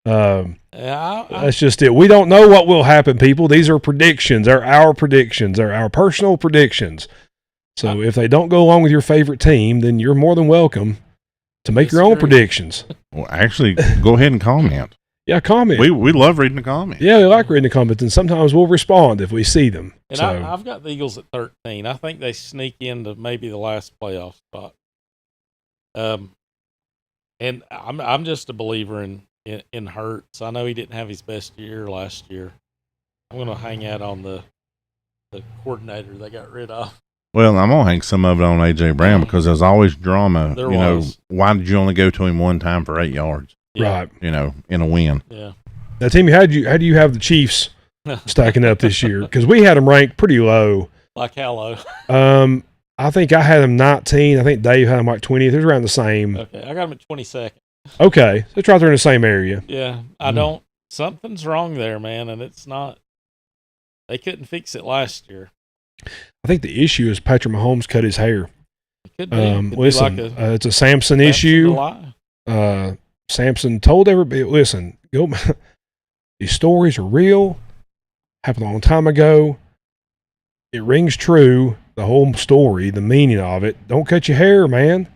That's just it. We don't know what will happen, people. These are predictions. They're our predictions. They're our personal predictions. So if they don't go along with your favorite team, then you're more than welcome to make your own predictions. Well, actually, go ahead and comment. Yeah, comment. We love reading the comments. Yeah, we like reading the comments, and sometimes we'll respond if we see them. And I've got the Eagles at 13. I think they sneak into maybe the last playoff spot. And I'm just a believer in Hurts. I know he didn't have his best year last year. I'm going to hang out on the coordinator they got rid of. Well, I'm going to hang some of it on A.J. Brown because there's always drama. There was. Why did you only go to him one time for 8 yards? Yeah. Right. In a win. Yeah. Now, Timmy, how do you have the Chiefs stacking up this year? Because we had them ranked pretty low. Like how low? I think I had them 19. I think Dave had them like 20th. It was around the same. Okay, I got them at 22nd. Okay, so it's right there in the same area. Yeah, I don't. Something's wrong there, man, and it's not. They couldn't fix it last year. I think the issue is Patrick Mahomes cut his hair. It could be. Listen, like it's a Samson issue. Samson told everybody, listen, these stories are real. Happened a long time ago. It rings true. The whole story, the meaning of it. Don't cut your hair, man.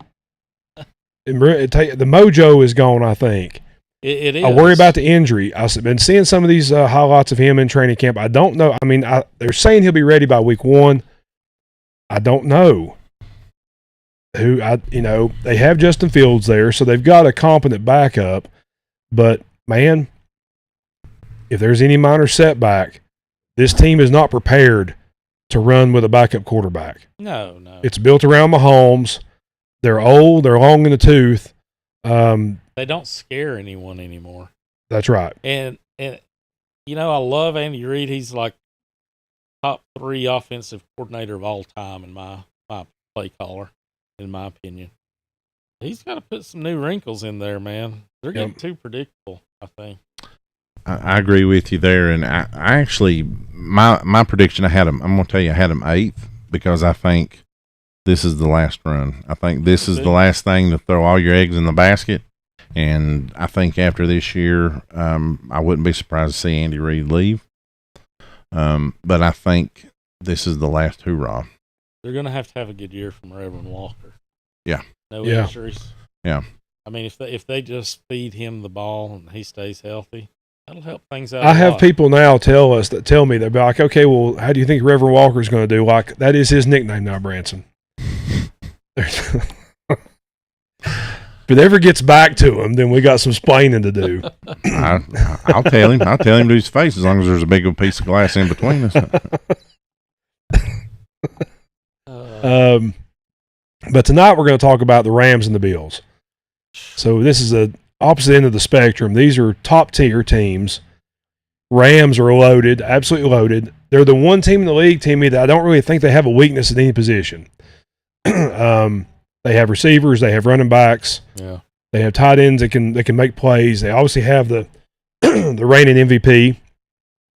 The mojo is gone, I think. It is. I worry about the injury. I've been seeing some of these highlights of him in training camp. I don't know. I mean, they're saying he'll be ready by week 1. I don't know. They have Justin Fields there, so they've got a competent backup. But, man, if there's any minor setback, this team is not prepared to run with a backup quarterback. No. It's built around Mahomes. They're old. They're long in the tooth. They don't scare anyone anymore. That's right. And I love Andy Reid. He's like top 3 offensive coordinator of all time in my play caller, in my opinion. He's got to put some new wrinkles in there, man. They're getting too predictable, I think. I agree with you there, and I actually my prediction I had them. I'm going to tell you I had them 8th because I think this is the last run. I think this is the last thing to throw all your eggs in the basket, and I think after this year, I wouldn't be surprised to see Andy Reid leave. But I think this is the last hoorah. They're going to have a good year from Reverend Walker. Yeah. No injuries. Yeah. I mean, if they just feed him the ball and he stays healthy, that'll help things out. I have people now tell me, they're like, okay, well, how do you think Reverend Walker's going to do? Like, that is his nickname now, Branson. If it ever gets back to him, then we got some splaining to do. I'll tell him. I'll tell him to his face as long as there's a big piece of glass in between us. But tonight we're going to talk about the Rams and the Bills. So this is the opposite end of the spectrum. These are top-tier teams. Rams are loaded, absolutely loaded. They're the one team in the league, Timmy, that I don't really think they have a weakness at any position. They have receivers, they have running backs, they have tight ends that can make plays. They obviously have the the reigning MVP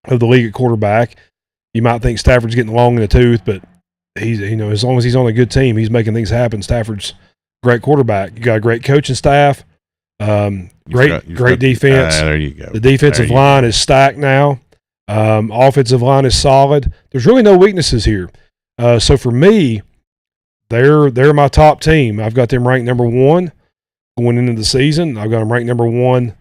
of the league at quarterback. You might think Stafford's getting long in the tooth, but he's as long as he's on a good team, he's making things happen. Stafford's a great quarterback. You got a great coaching staff, great defense. There you go. The defensive line is stacked now. Offensive line is solid. There's really no weaknesses here. So for me, they're my top team. I've got them ranked number 1 going into the season. I've got them ranked number 1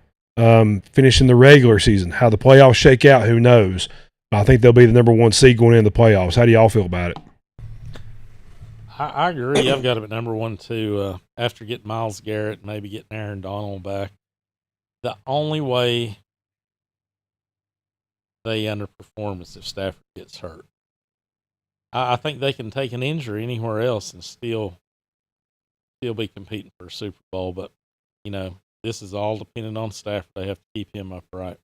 finishing the regular season. How the playoffs shake out, who knows? I think they'll be the number 1 seed going into the playoffs. How do y'all feel about it? I agree. I've got them at number 1 too. After getting Myles Garrett, maybe getting Aaron Donald back, the only way they underperform is if Stafford gets hurt. I think they can take an injury anywhere else and still be competing for a Super Bowl. But this is all dependent on Stafford. They have to keep him upright.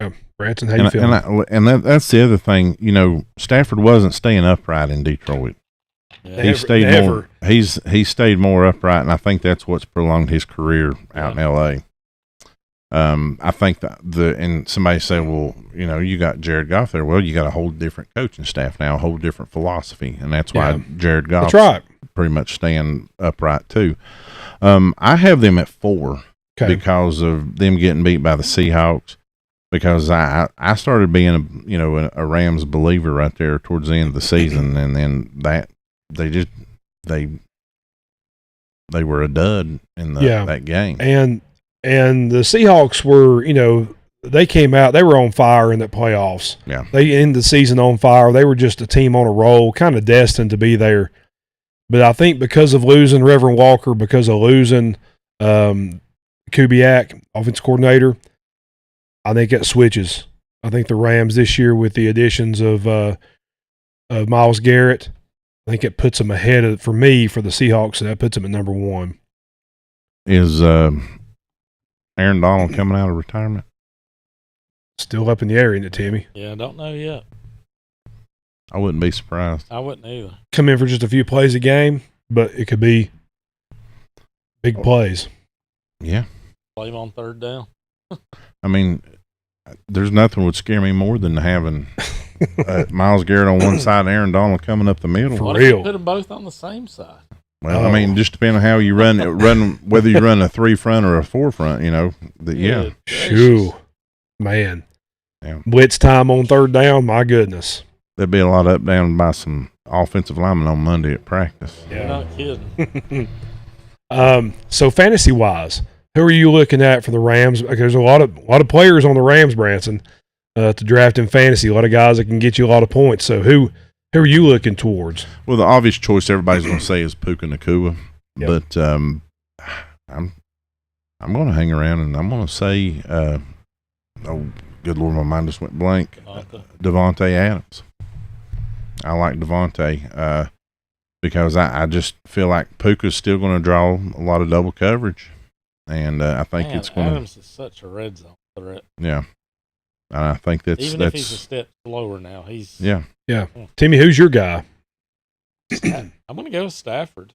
Yeah. Branson, how you feeling? That's the other thing. Stafford wasn't staying upright in Detroit. Yeah. He stayed more. He stayed more upright, and I think that's what's prolonged his career out in L.A. I think and somebody say, well, you got Jared Goff there. Well, you got a whole different coaching staff now, a whole different philosophy, and that's why Jared Goff's pretty much staying upright too. I have them at 4 because of them getting beat by the Seahawks. Because I started being a Rams believer right there towards the end of the season, and then they were a dud in that game. And the Seahawks were, they came out, they were on fire in the playoffs. Yeah. They ended the season on fire. They were just a team on a roll, kind of destined to be there. But I think because of losing Reverend Walker, because of losing Kubiak, offense coordinator, I think it switches. I think the Rams this year with the additions of Myles Garrett, I think it puts them ahead for the Seahawks, and that puts them at number 1. Is Aaron Donald coming out of retirement? Still up in the air, isn't it, Timmy? Yeah, I don't know yet. I wouldn't be surprised. I wouldn't either. Come in for just a few plays a game, but it could be big plays. Yeah. Play him on third down. I mean, there's nothing would scare me more than having Myles Garrett on one side and Aaron Donald coming up the middle. For what real. If you put them both on the same side? Well, I mean, just depending on how you run, whether you run a 3 front or a 4 front, yeah. Shoo. Man. Yeah. Blitz time on third down, my goodness. There'd be a lot up down by some offensive linemen on Monday at practice. Yeah. You're not kidding. So fantasy-wise, who are you looking at for the Rams? Because there's a lot of players on the Rams, Branson, to draft in fantasy. A lot of guys that can get you a lot of points. So who are you looking towards? Well, the obvious choice everybody's going to say is Puka Nacua, but I'm going to hang around and I'm going to say, oh, good Lord, my mind just went blank. Devontae Adams. I like Devontae because I just feel like Puka's still going to draw a lot of double coverage. And I think it's going to. Adams is such a red zone threat. Yeah. And I think that's. If he's a step slower now, he's. Yeah. Yeah. Timmy, who's your guy? I'm going to go with Stafford.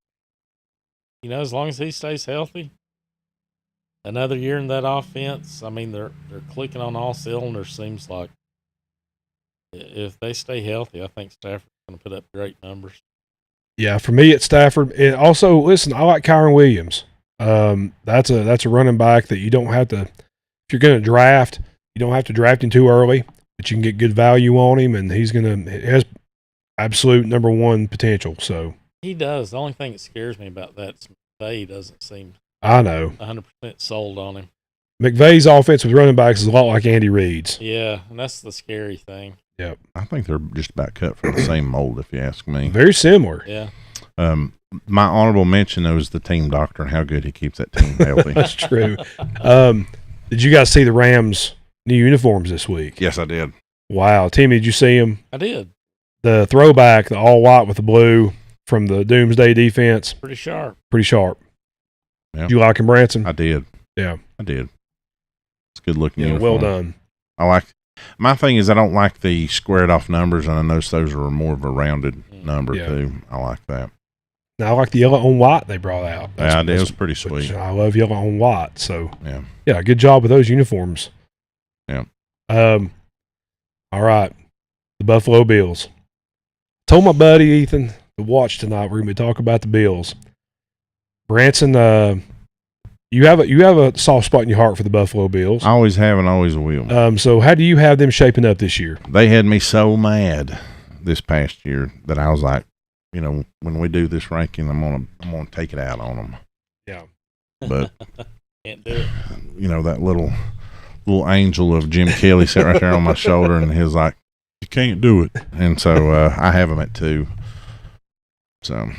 As long as he stays healthy, another year in that offense, I mean, they're clicking on all cylinders, seems like. If they stay healthy, I think Stafford's going to put up great numbers. Yeah, for me, it's Stafford. And also, listen, I like Kyron Williams. That's a running back that you don't have to. If you're going to draft, you don't have to draft him too early, but you can get good value on him, and he has absolute number 1 potential. So he does. The only thing that scares me about that is McVay doesn't seem. I know 100% sold on him. McVay's offense with running backs is a lot like Andy Reid's. Yeah, and that's the scary thing. Yep. I think they're just about cut from the same mold, if you ask me. Very similar. Yeah. My honorable mention, though, is the team doctor and how good he keeps that team healthy. That's true. Did you guys see the Rams' new uniforms this week? Yes, I did. Wow. Timmy, did you see them? I did. The throwback, the all white with the blue from the Doomsday defense. Pretty sharp. Yeah. Did you like him, Branson? I did. Yeah. I did. It's good looking. Yeah, uniform. well done. My thing is I don't like the squared off numbers, and I notice those are more of a rounded number too. I like that. Now, I like the yellow on white they brought out. It was pretty sweet. I love yellow on white. So, yeah, good job with those uniforms. Yeah. All right. The Buffalo Bills. Told my buddy Ethan to watch tonight. We're going to be talking about the Bills. Branson, you have a soft spot in your heart for the Buffalo Bills. I always have and always will. So how do you have them shaping up this year? They had me so mad this past year that I was like, when we do this ranking, I'm gonna take it out on them. Yeah. But can't do it. That little angel of Jim Kelly sat right there on my shoulder, and he was like, "You can't do it." And so I have them at 2. So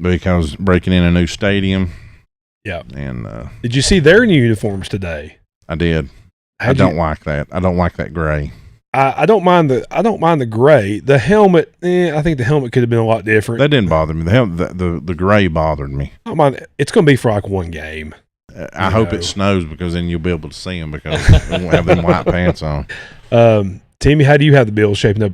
because breaking in a new stadium. Yeah. And did you see their new uniforms today? I did. I don't like that. I don't like that gray. I don't mind the gray. The helmet, I think the helmet could have been a lot different. That didn't bother me. The gray bothered me. I don't mind. It's going to be for like one game. I hope it snows because then you'll be able to see them because they won't have them white pants on. Timmy, how do you have the Bills shaping up?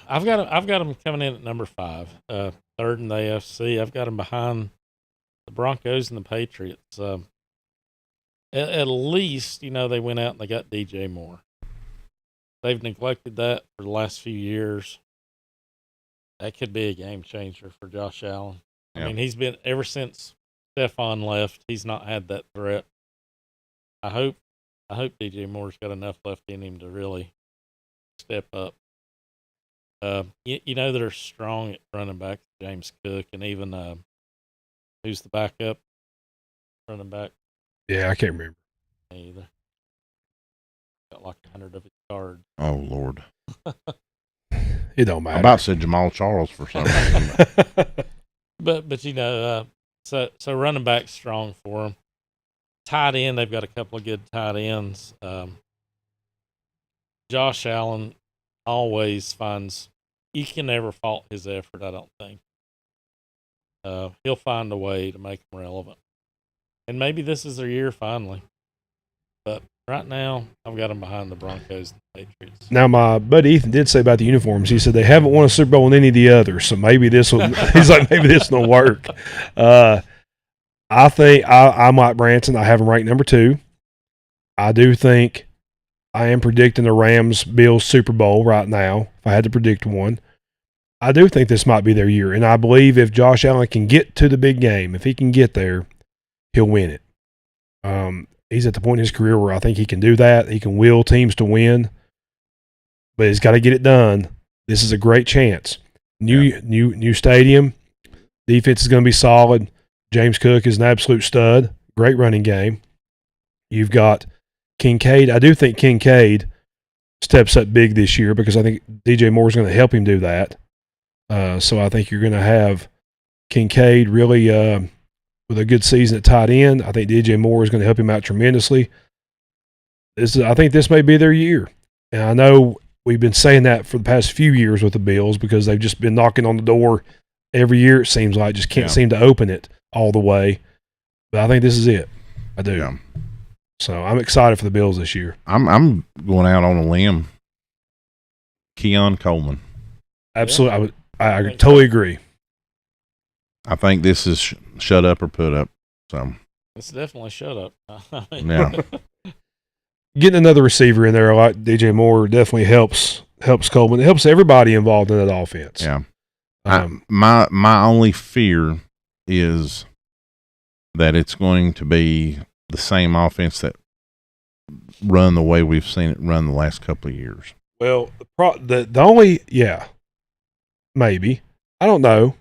I've got them coming in at number 5, third in the AFC. I've got them behind the Broncos and the Patriots. At least, they went out and they got DJ Moore. They've neglected that for the last few years. That could be a game changer for Josh Allen. Yeah. I mean, he's been, ever since Stephon left, he's not had that threat. I hope DJ Moore's got enough left in him to really step up. They're strong at running back, James Cook, and even who's the backup running back? Yeah, I can't remember. Me either. Got like 100 of his cards. Oh Lord, it don't matter. I about said Jamal Charles for some reason. but so running back strong for them. Tight end, they've got a couple of good tight ends. Josh Allen always finds, you can never fault his effort, I don't think. He'll find a way to make them relevant. And maybe this is their year finally. But right now, I've got them behind the Broncos and the Patriots. Now, my buddy Ethan did say about the uniforms. He said they haven't won a Super Bowl in any of the others, so maybe this will. He's like, maybe this will work. I think I'm like Branson. I have them ranked number 2. I do think I am predicting the Rams-Bills Super Bowl right now. If I had to predict one, I do think this might be their year, and I believe if Josh Allen can get to the big game, if he can get there, he'll win it. He's at the point in his career where I think he can do that. He can will teams to win, but he's got to get it done. This is a great chance. New stadium. Defense is going to be solid. James Cook is an absolute stud. Great running game. You've got Kincaid. I do think Kincaid steps up big this year because I think DJ Moore is going to help him do that. So I think you're going to have Kincaid really with a good season at tight end. I think DJ Moore is going to help him out tremendously. I think this may be their year. And I know we've been saying that for the past few years with the Bills because they've just been knocking on the door every year, it seems like. Just can't seem to open it all the way. But I think this is it. I do. Yeah. So I'm excited for the Bills this year. I'm going out on a limb. Keon Coleman. Absolutely. I totally agree. I think this is shut up or put up. So it's definitely shut up. Yeah. Getting another receiver in there like DJ Moore definitely helps Coleman. It helps everybody involved in that offense. Yeah. My only fear is that it's going to be the same offense that run the way we've seen it run the last couple of years. Well, the only maybe. I don't know.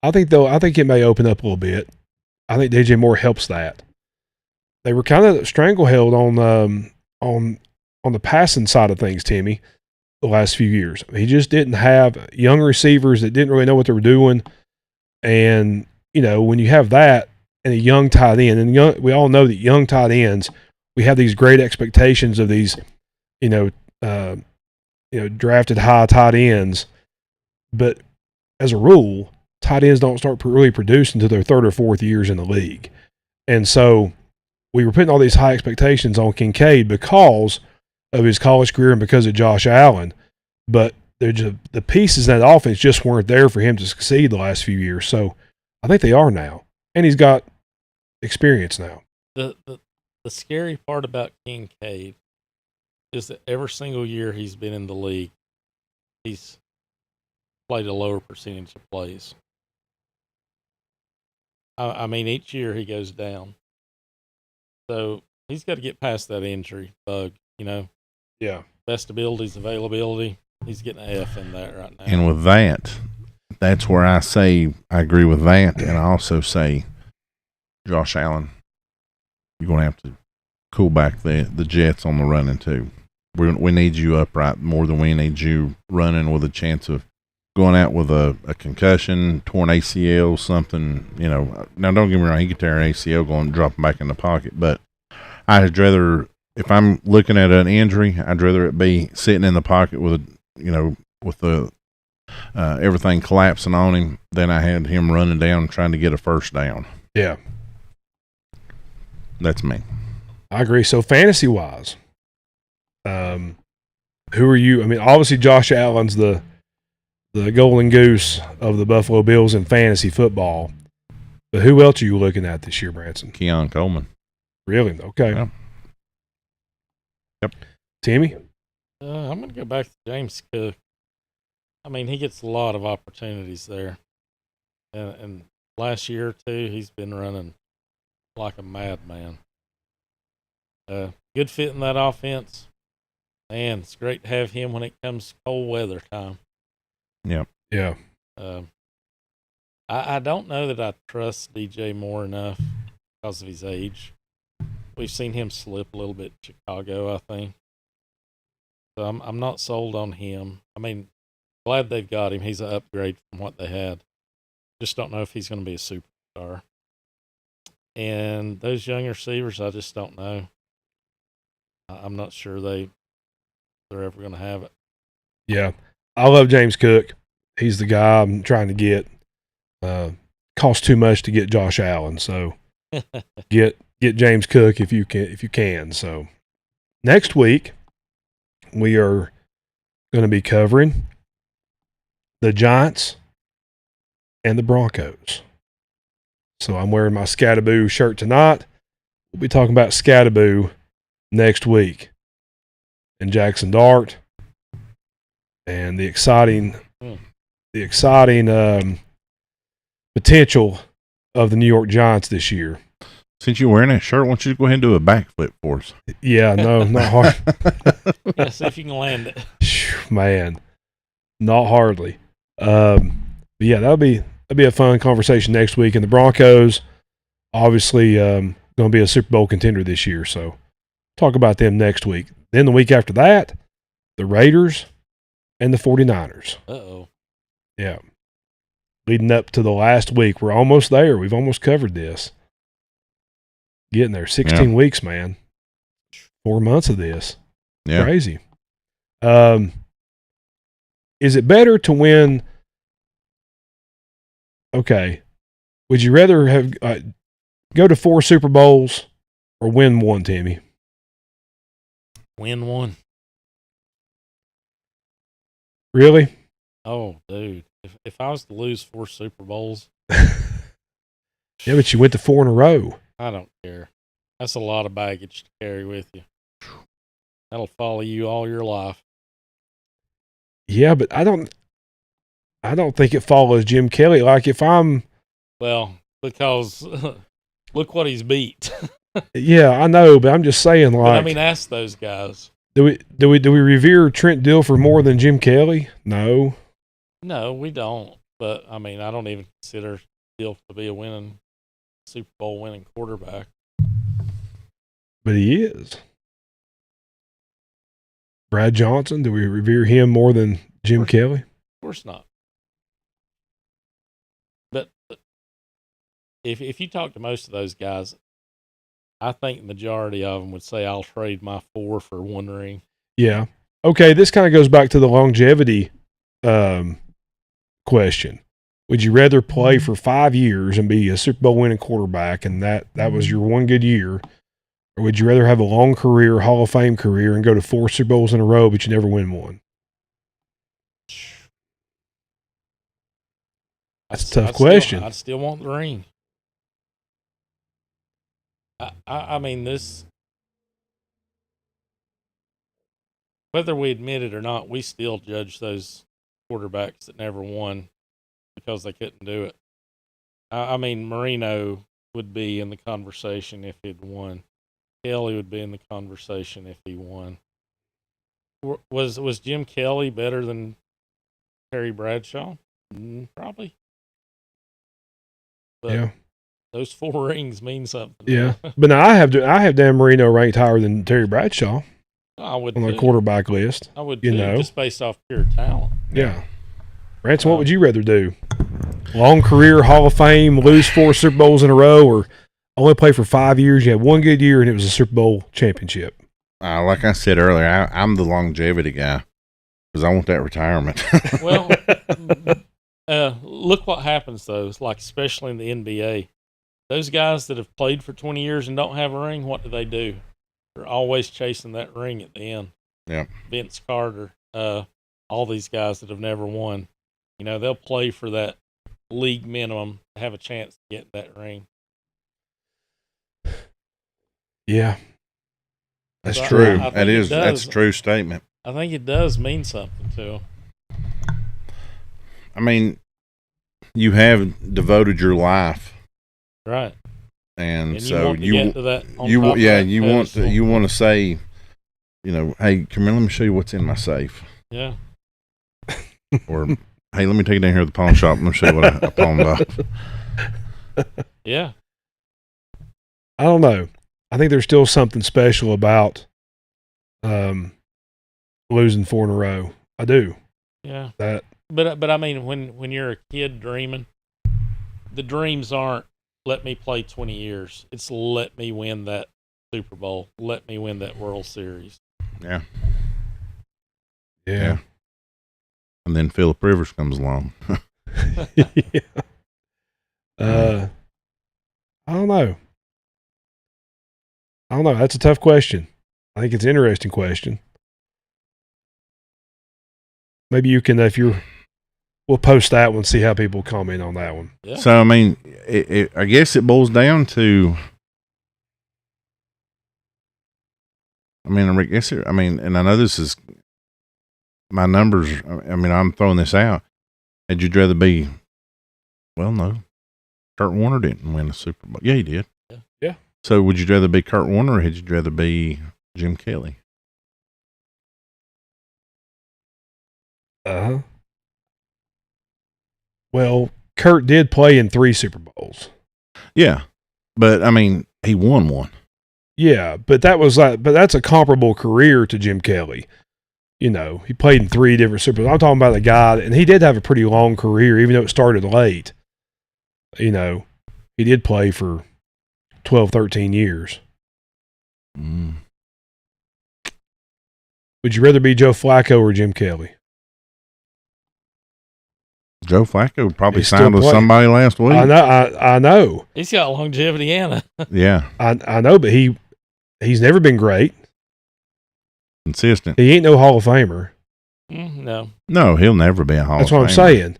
I think it may open up a little bit. I think DJ Moore helps that. They were kind of stranglehold on the passing side of things, Timmy, the last few years. He just didn't have young receivers that didn't really know what they were doing. And, when you have that and a young tight end, and we all know that young tight ends, we have these great expectations of these, drafted high tight ends. But as a rule, tight ends don't start really producing until their third or fourth years in the league. And so we were putting all these high expectations on Kincaid because of his college career and because of Josh Allen. But the pieces in that offense just weren't there for him to succeed the last few years. So I think they are now. And he's got experience now. The scary part about Kincaid is that every single year he's been in the league, he's played a lower percentage of plays. I mean, each year he goes down. So he's got to get past that injury bug, Yeah. Best abilities, availability. He's getting an F in that right now. And with that, that's where I say I agree with that. And I also say, Josh Allen, you're going to have to cool back the Jets on the running too. We need you upright more than we need you running with a chance of going out with a concussion, torn ACL, something, Now, don't get me wrong, he could tear an ACL going dropping back in the pocket, but I'd rather if I'm looking at an injury, I'd rather it be sitting in the pocket with the everything collapsing on him than I had him running down trying to get a first down. Yeah. That's me. I agree. So fantasy wise, who are you? I mean, obviously Josh Allen's the golden goose of the Buffalo Bills in fantasy football. But who else are you looking at this year, Branson? Keon Coleman. Really? Okay. Yeah. Yep. Timmy? I'm going to go back to James Cook. I mean, he gets a lot of opportunities there. And last year or two, he's been running like a madman. Good fit in that offense. Man, it's great to have him when it comes cold weather time. Yep. Yeah. I don't know that I trust DJ Moore enough because of his age. We've seen him slip a little bit in Chicago, I think. So I'm not sold on him. I mean, glad they've got him. He's an upgrade from what they had. Just don't know if he's going to be a superstar. And those young receivers, I just don't know. I'm not sure they're ever going to have it. Yeah. I love James Cook. He's the guy I'm trying to get. Costs too much to get Josh Allen, so get James Cook if you can. So next week we are going to be covering the Giants and the Broncos. So I'm wearing my Scattaboo shirt tonight. We'll be talking about Scattaboo next week and Jackson Dart and the exciting potential of the New York Giants this year. Since you're wearing that shirt, why don't you go ahead and do a backflip for us? Yeah, no, not hard. Yeah, see if you can land it. Man, not hardly. But yeah, that'll be a fun conversation next week. And the Broncos, obviously, going to be a Super Bowl contender this year. So talk about them next week. Then the week after that, the Raiders and the 49ers. Uh-oh. Yeah. Leading up to the last week. We're almost there. We've almost covered this. Getting there. 16 weeks, man. 4 months of this. Yeah. Crazy. Is it better to win? Okay. Would you rather have go to 4 Super Bowls or win one, Timmy? Win one. Really? Oh, dude. If I was to lose 4 Super Bowls. Yeah, but you went to 4 in a row. I don't care. That's a lot of baggage to carry with you. That'll follow you all your life. Yeah, but I don't think it follows Jim Kelly. Like if I'm because look what he's beat. Yeah, I know, but I'm just saying like But I mean, ask those guys. Do we revere Trent Dilfer more than Jim Kelly? No. No, we don't. But I mean, I don't even consider Dilf to be a Super Bowl winning quarterback. But he is. Brad Johnson, do we revere him more than Jim Kelly? Of course not. But if you talk to most of those guys, I think the majority of them would say I'll trade my 4 for 1 ring. Yeah. Okay, this kind of goes back to the longevity question. Would you rather play for 5 years and be a Super Bowl winning quarterback and that was your one good year? Or would you rather have a long career, Hall of Fame career, and go to 4 Super Bowls in a row, but you never win one? That's a tough question. I'd still want the ring. I mean, whether we admit it or not, we still judge those quarterbacks that never won because they couldn't do it. I mean, Marino would be in the conversation if he'd won. Kelly would be in the conversation if he won. Was Jim Kelly better than Terry Bradshaw? Probably. But yeah. Those 4 rings mean something. Yeah. But now I have Dan Marino ranked higher than Terry Bradshaw I would on the quarterback list. I would just based off pure talent. Yeah. Ransom, what would you rather do? Long career, Hall of Fame, lose 4 Super Bowls in a row, or only play for 5 years, you had one good year, and it was a Super Bowl championship? like I said earlier, I'm the longevity guy because I want that retirement. Well, look what happens though. It's like, especially in the NBA, those guys that have played for 20 years and don't have a ring, what do? They're always chasing that ring at the end. Yeah. Vince Carter, all these guys that have never won, they'll play for that league minimum to have a chance to get that ring. Yeah. That's So true. That's a true statement. I think it does mean something to them. I mean, you have devoted your life, Right? and And so want to get to that on you top of that you want to say, hey, come here, let me show you what's in my safe. Yeah. Or, hey, let me take you down here to the pawn shop. Let me show you what I pawned off. Yeah. I don't know. I think there's still something special about losing 4 in a row. I do. Yeah. That. But I mean, when you're a kid dreaming, the dreams aren't let me play 20 years. It's let me win that Super Bowl. Let me win that World Series. Yeah. Yeah. And then Phillip Rivers comes along. Yeah. I don't know. That's a tough question. I think it's an interesting question. Maybe you can, we'll post that one, see how people comment on that one. Yeah. So, I mean, I guess it boils down to, and I know this is, my numbers, I'm throwing this out. Had you rather be, well, no, Kurt Warner didn't win a Super Bowl. Yeah, he did. Yeah. So would you rather be Kurt Warner or had you rather be Jim Kelly? Well, Kurt did play in 3 Super Bowls. Yeah. But, he won one. Yeah, but that's a comparable career to Jim Kelly. He played in 3 different Super Bowls. I'm talking about a guy, and he did have a pretty long career, even though it started late. He did play for 12, 13 years. Mm. Would you rather be Joe Flacco or Jim Kelly? Joe Flacco probably He's signed with still playing. somebody last week. I know. He's got longevity, Anna. Yeah. I know, but he's never been great. Consistent. He ain't no Hall of Famer. No. No, he'll never be a Hall of Famer. That's what I'm saying.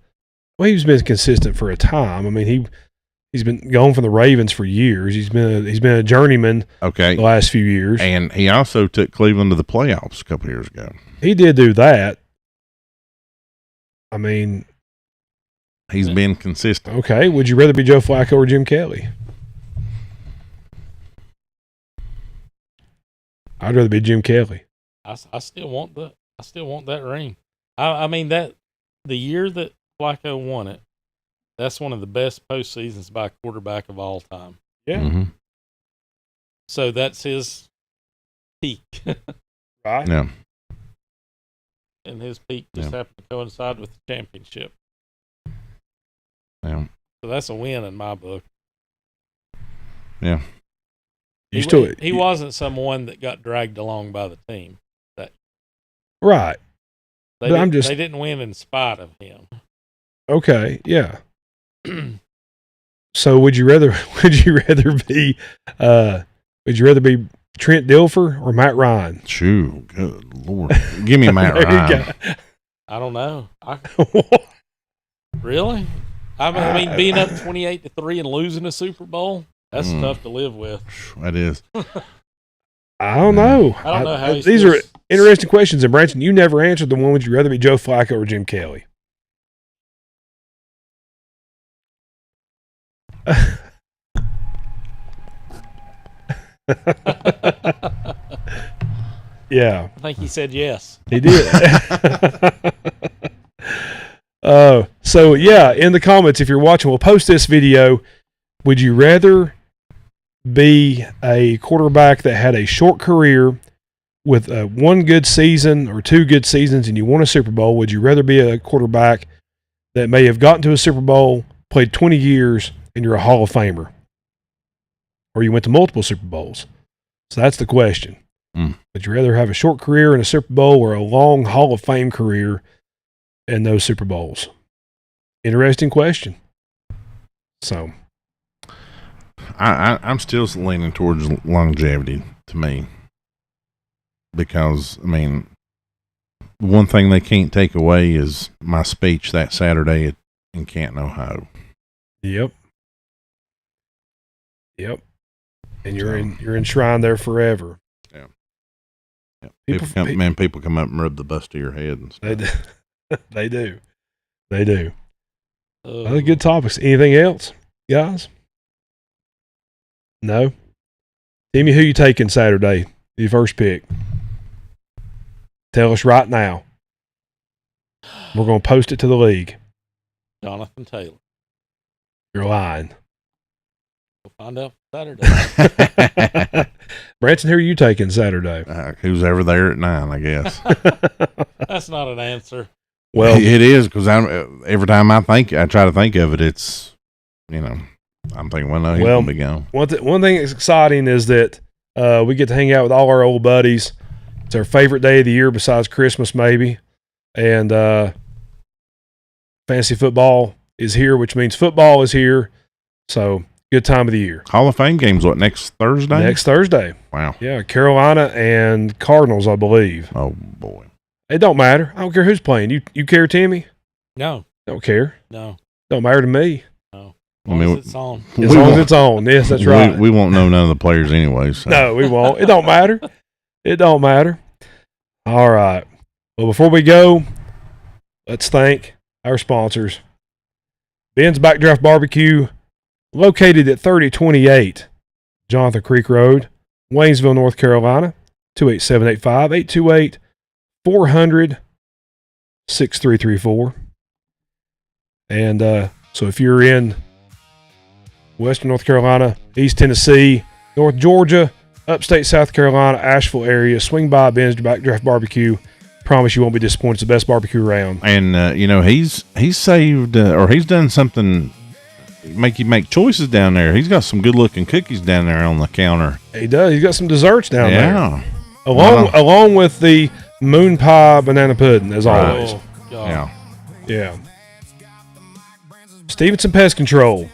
Well, he's been consistent for a time. He's been gone from the Ravens for years. He's been a journeyman. Okay. The last few years, and he also took Cleveland to the playoffs a couple years ago. He did do that. He's been consistent. Okay. Would you rather be Joe Flacco or Jim Kelly? I'd rather be Jim Kelly. I still want that ring. That the year that Flacco won it, that's one of the best postseasons by a quarterback of all time. Yeah. Mm-hmm. So that's his peak. Right. Yeah. And his peak just happened to coincide with the championship. Yeah. So that's a win in my book. Yeah. He wasn't someone that got dragged along by the team. Right. They didn't win in spite of him. Okay. Yeah. So would you rather be Trent Dilfer or Matt Ryan? Shoo, good Lord. Give me Matt Ryan. I don't know. Really? Being up 28-3 and losing a Super Bowl, that's tough to live with. That is. I don't know. I don't know how these are interesting questions. And Branson, you never answered the one. Would you rather be Joe Flacco or Jim Kelly? Yeah. I think he said yes. He did. So yeah, in the comments, if you're watching, we'll post this video. Would you rather be a quarterback that had a short career with one good season or 2 good seasons and you won a Super Bowl? Would you rather be a quarterback that may have gotten to a Super Bowl, played 20 years, and you're a Hall of Famer? Or you went to multiple Super Bowls? So that's the question. Would you rather have a short career in a Super Bowl or a long Hall of Fame career in those Super Bowls? Interesting question. So, I'm still leaning towards longevity to me, because I mean, one thing they can't take away is my speech that Saturday in Canton, Ohio. Yep. And you're enshrined there forever. Yeah. People come up and rub the bust of your head and stuff. They do. They do. Other good topics. Anything else, guys? No. Timmy, who you taking Saturday? Your first pick. Tell us right now. We're going to post it to the league. Jonathan Taylor. You're lying. We'll find out Saturday. Branson, who are you taking Saturday? Who's ever there at 9, I guess. That's not an answer. Well, it is, because every time I try to think of it, it's, I'm thinking, well, no, he's going to be gone. One thing that's exciting is that we get to hang out with all our old buddies. It's our favorite day of the year besides Christmas, maybe. And fantasy football is here, which means football is here. So, good time of the year. Hall of Fame game's what, next Thursday? Next Thursday. Wow. Yeah, Carolina and Cardinals, I believe. Oh, boy. It don't matter. I don't care who's playing. You care, Timmy? No. Don't care. No. don't matter to me. No. As long as it's on. As long as it's on. Yes, that's right. We won't know none of the players anyway. So. No, we won't. It don't matter. It don't matter. All right. Well, before we go, let's thank our sponsors. Ben's Backdraft Barbecue, located at 3028 Jonathan Creek Road, Waynesville, North Carolina, 28785-828-400-6334. And so if you're in Western North Carolina, East Tennessee, North Georgia, upstate South Carolina, Asheville area, swing by Ben's Backdraft Barbecue. Promise you won't be disappointed. It's the best barbecue around. And he's saved or he's done something make you make choices down there. He's got some good looking cookies down there on the counter. He does. He's got some desserts down there. Along with the moon pie banana pudding, as always. God. Yeah. Stevenson Pest Control.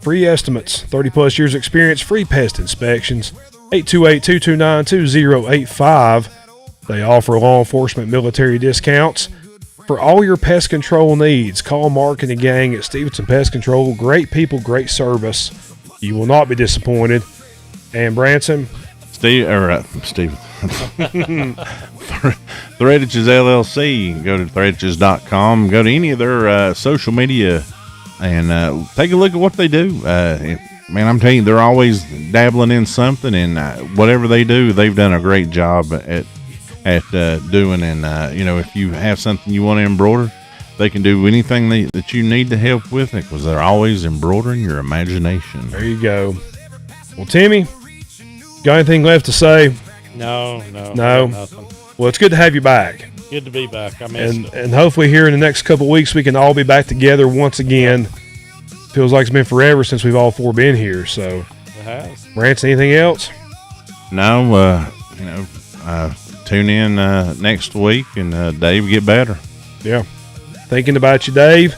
Free estimates, 30 plus years experience, free pest inspections, 828-229-2085. They offer law enforcement military discounts. For all your pest control needs, call Mark and the gang at Stevenson Pest Control. Great people, great service. You will not be disappointed. And Branson? Steve. Threadages LLC. Go to threadages.com. Go to any of their social media and take a look at what they do. Man, I'm telling you, they're always dabbling in something, and whatever they do, they've done a great job at doing. And if you have something you want to embroider, they can do anything that you need to help with it, because they're always embroidering your imagination. There you go. Well, Timmy, got anything left to say? No. Nothing. Well, it's good to have you back. Good to be back. I missed it. And hopefully here in the next couple of weeks we can all be back together once again. Feels like it's been forever since we've all four been here. So, it has. Branson, anything else? No. Tune in next week, and Dave get better. Yeah. Thinking about you, Dave.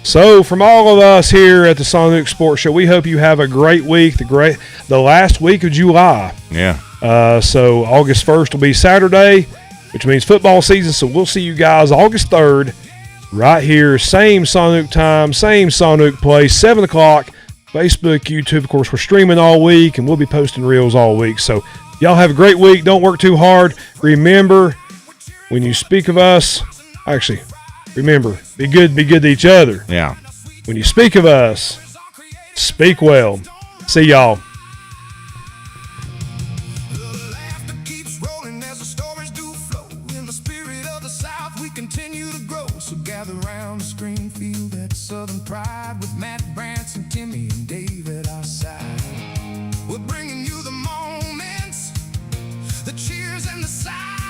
So, from all of us here at the Saunook Sports Show, we hope you have a great week, the last week of July. Yeah. So, August 1st will be Saturday, which means football season. So, we'll see you guys August 3rd right here. Same Saunook time, same Saunook place, 7 o'clock. Facebook, YouTube, of course, we're streaming all week, and we'll be posting reels all week. So, y'all have a great week. Don't work too hard. Remember, when you speak of us, remember, be good to each other. Yeah. When you speak of us, speak well. See y'all. Laughter keeps rolling as the stories do flow. In the spirit of the South, we continue to grow. So gather round the screen, feel that Southern pride with Matt, Branson, Timmy, and Dave at our side. We're bringing you the moments, the cheers and the sighs.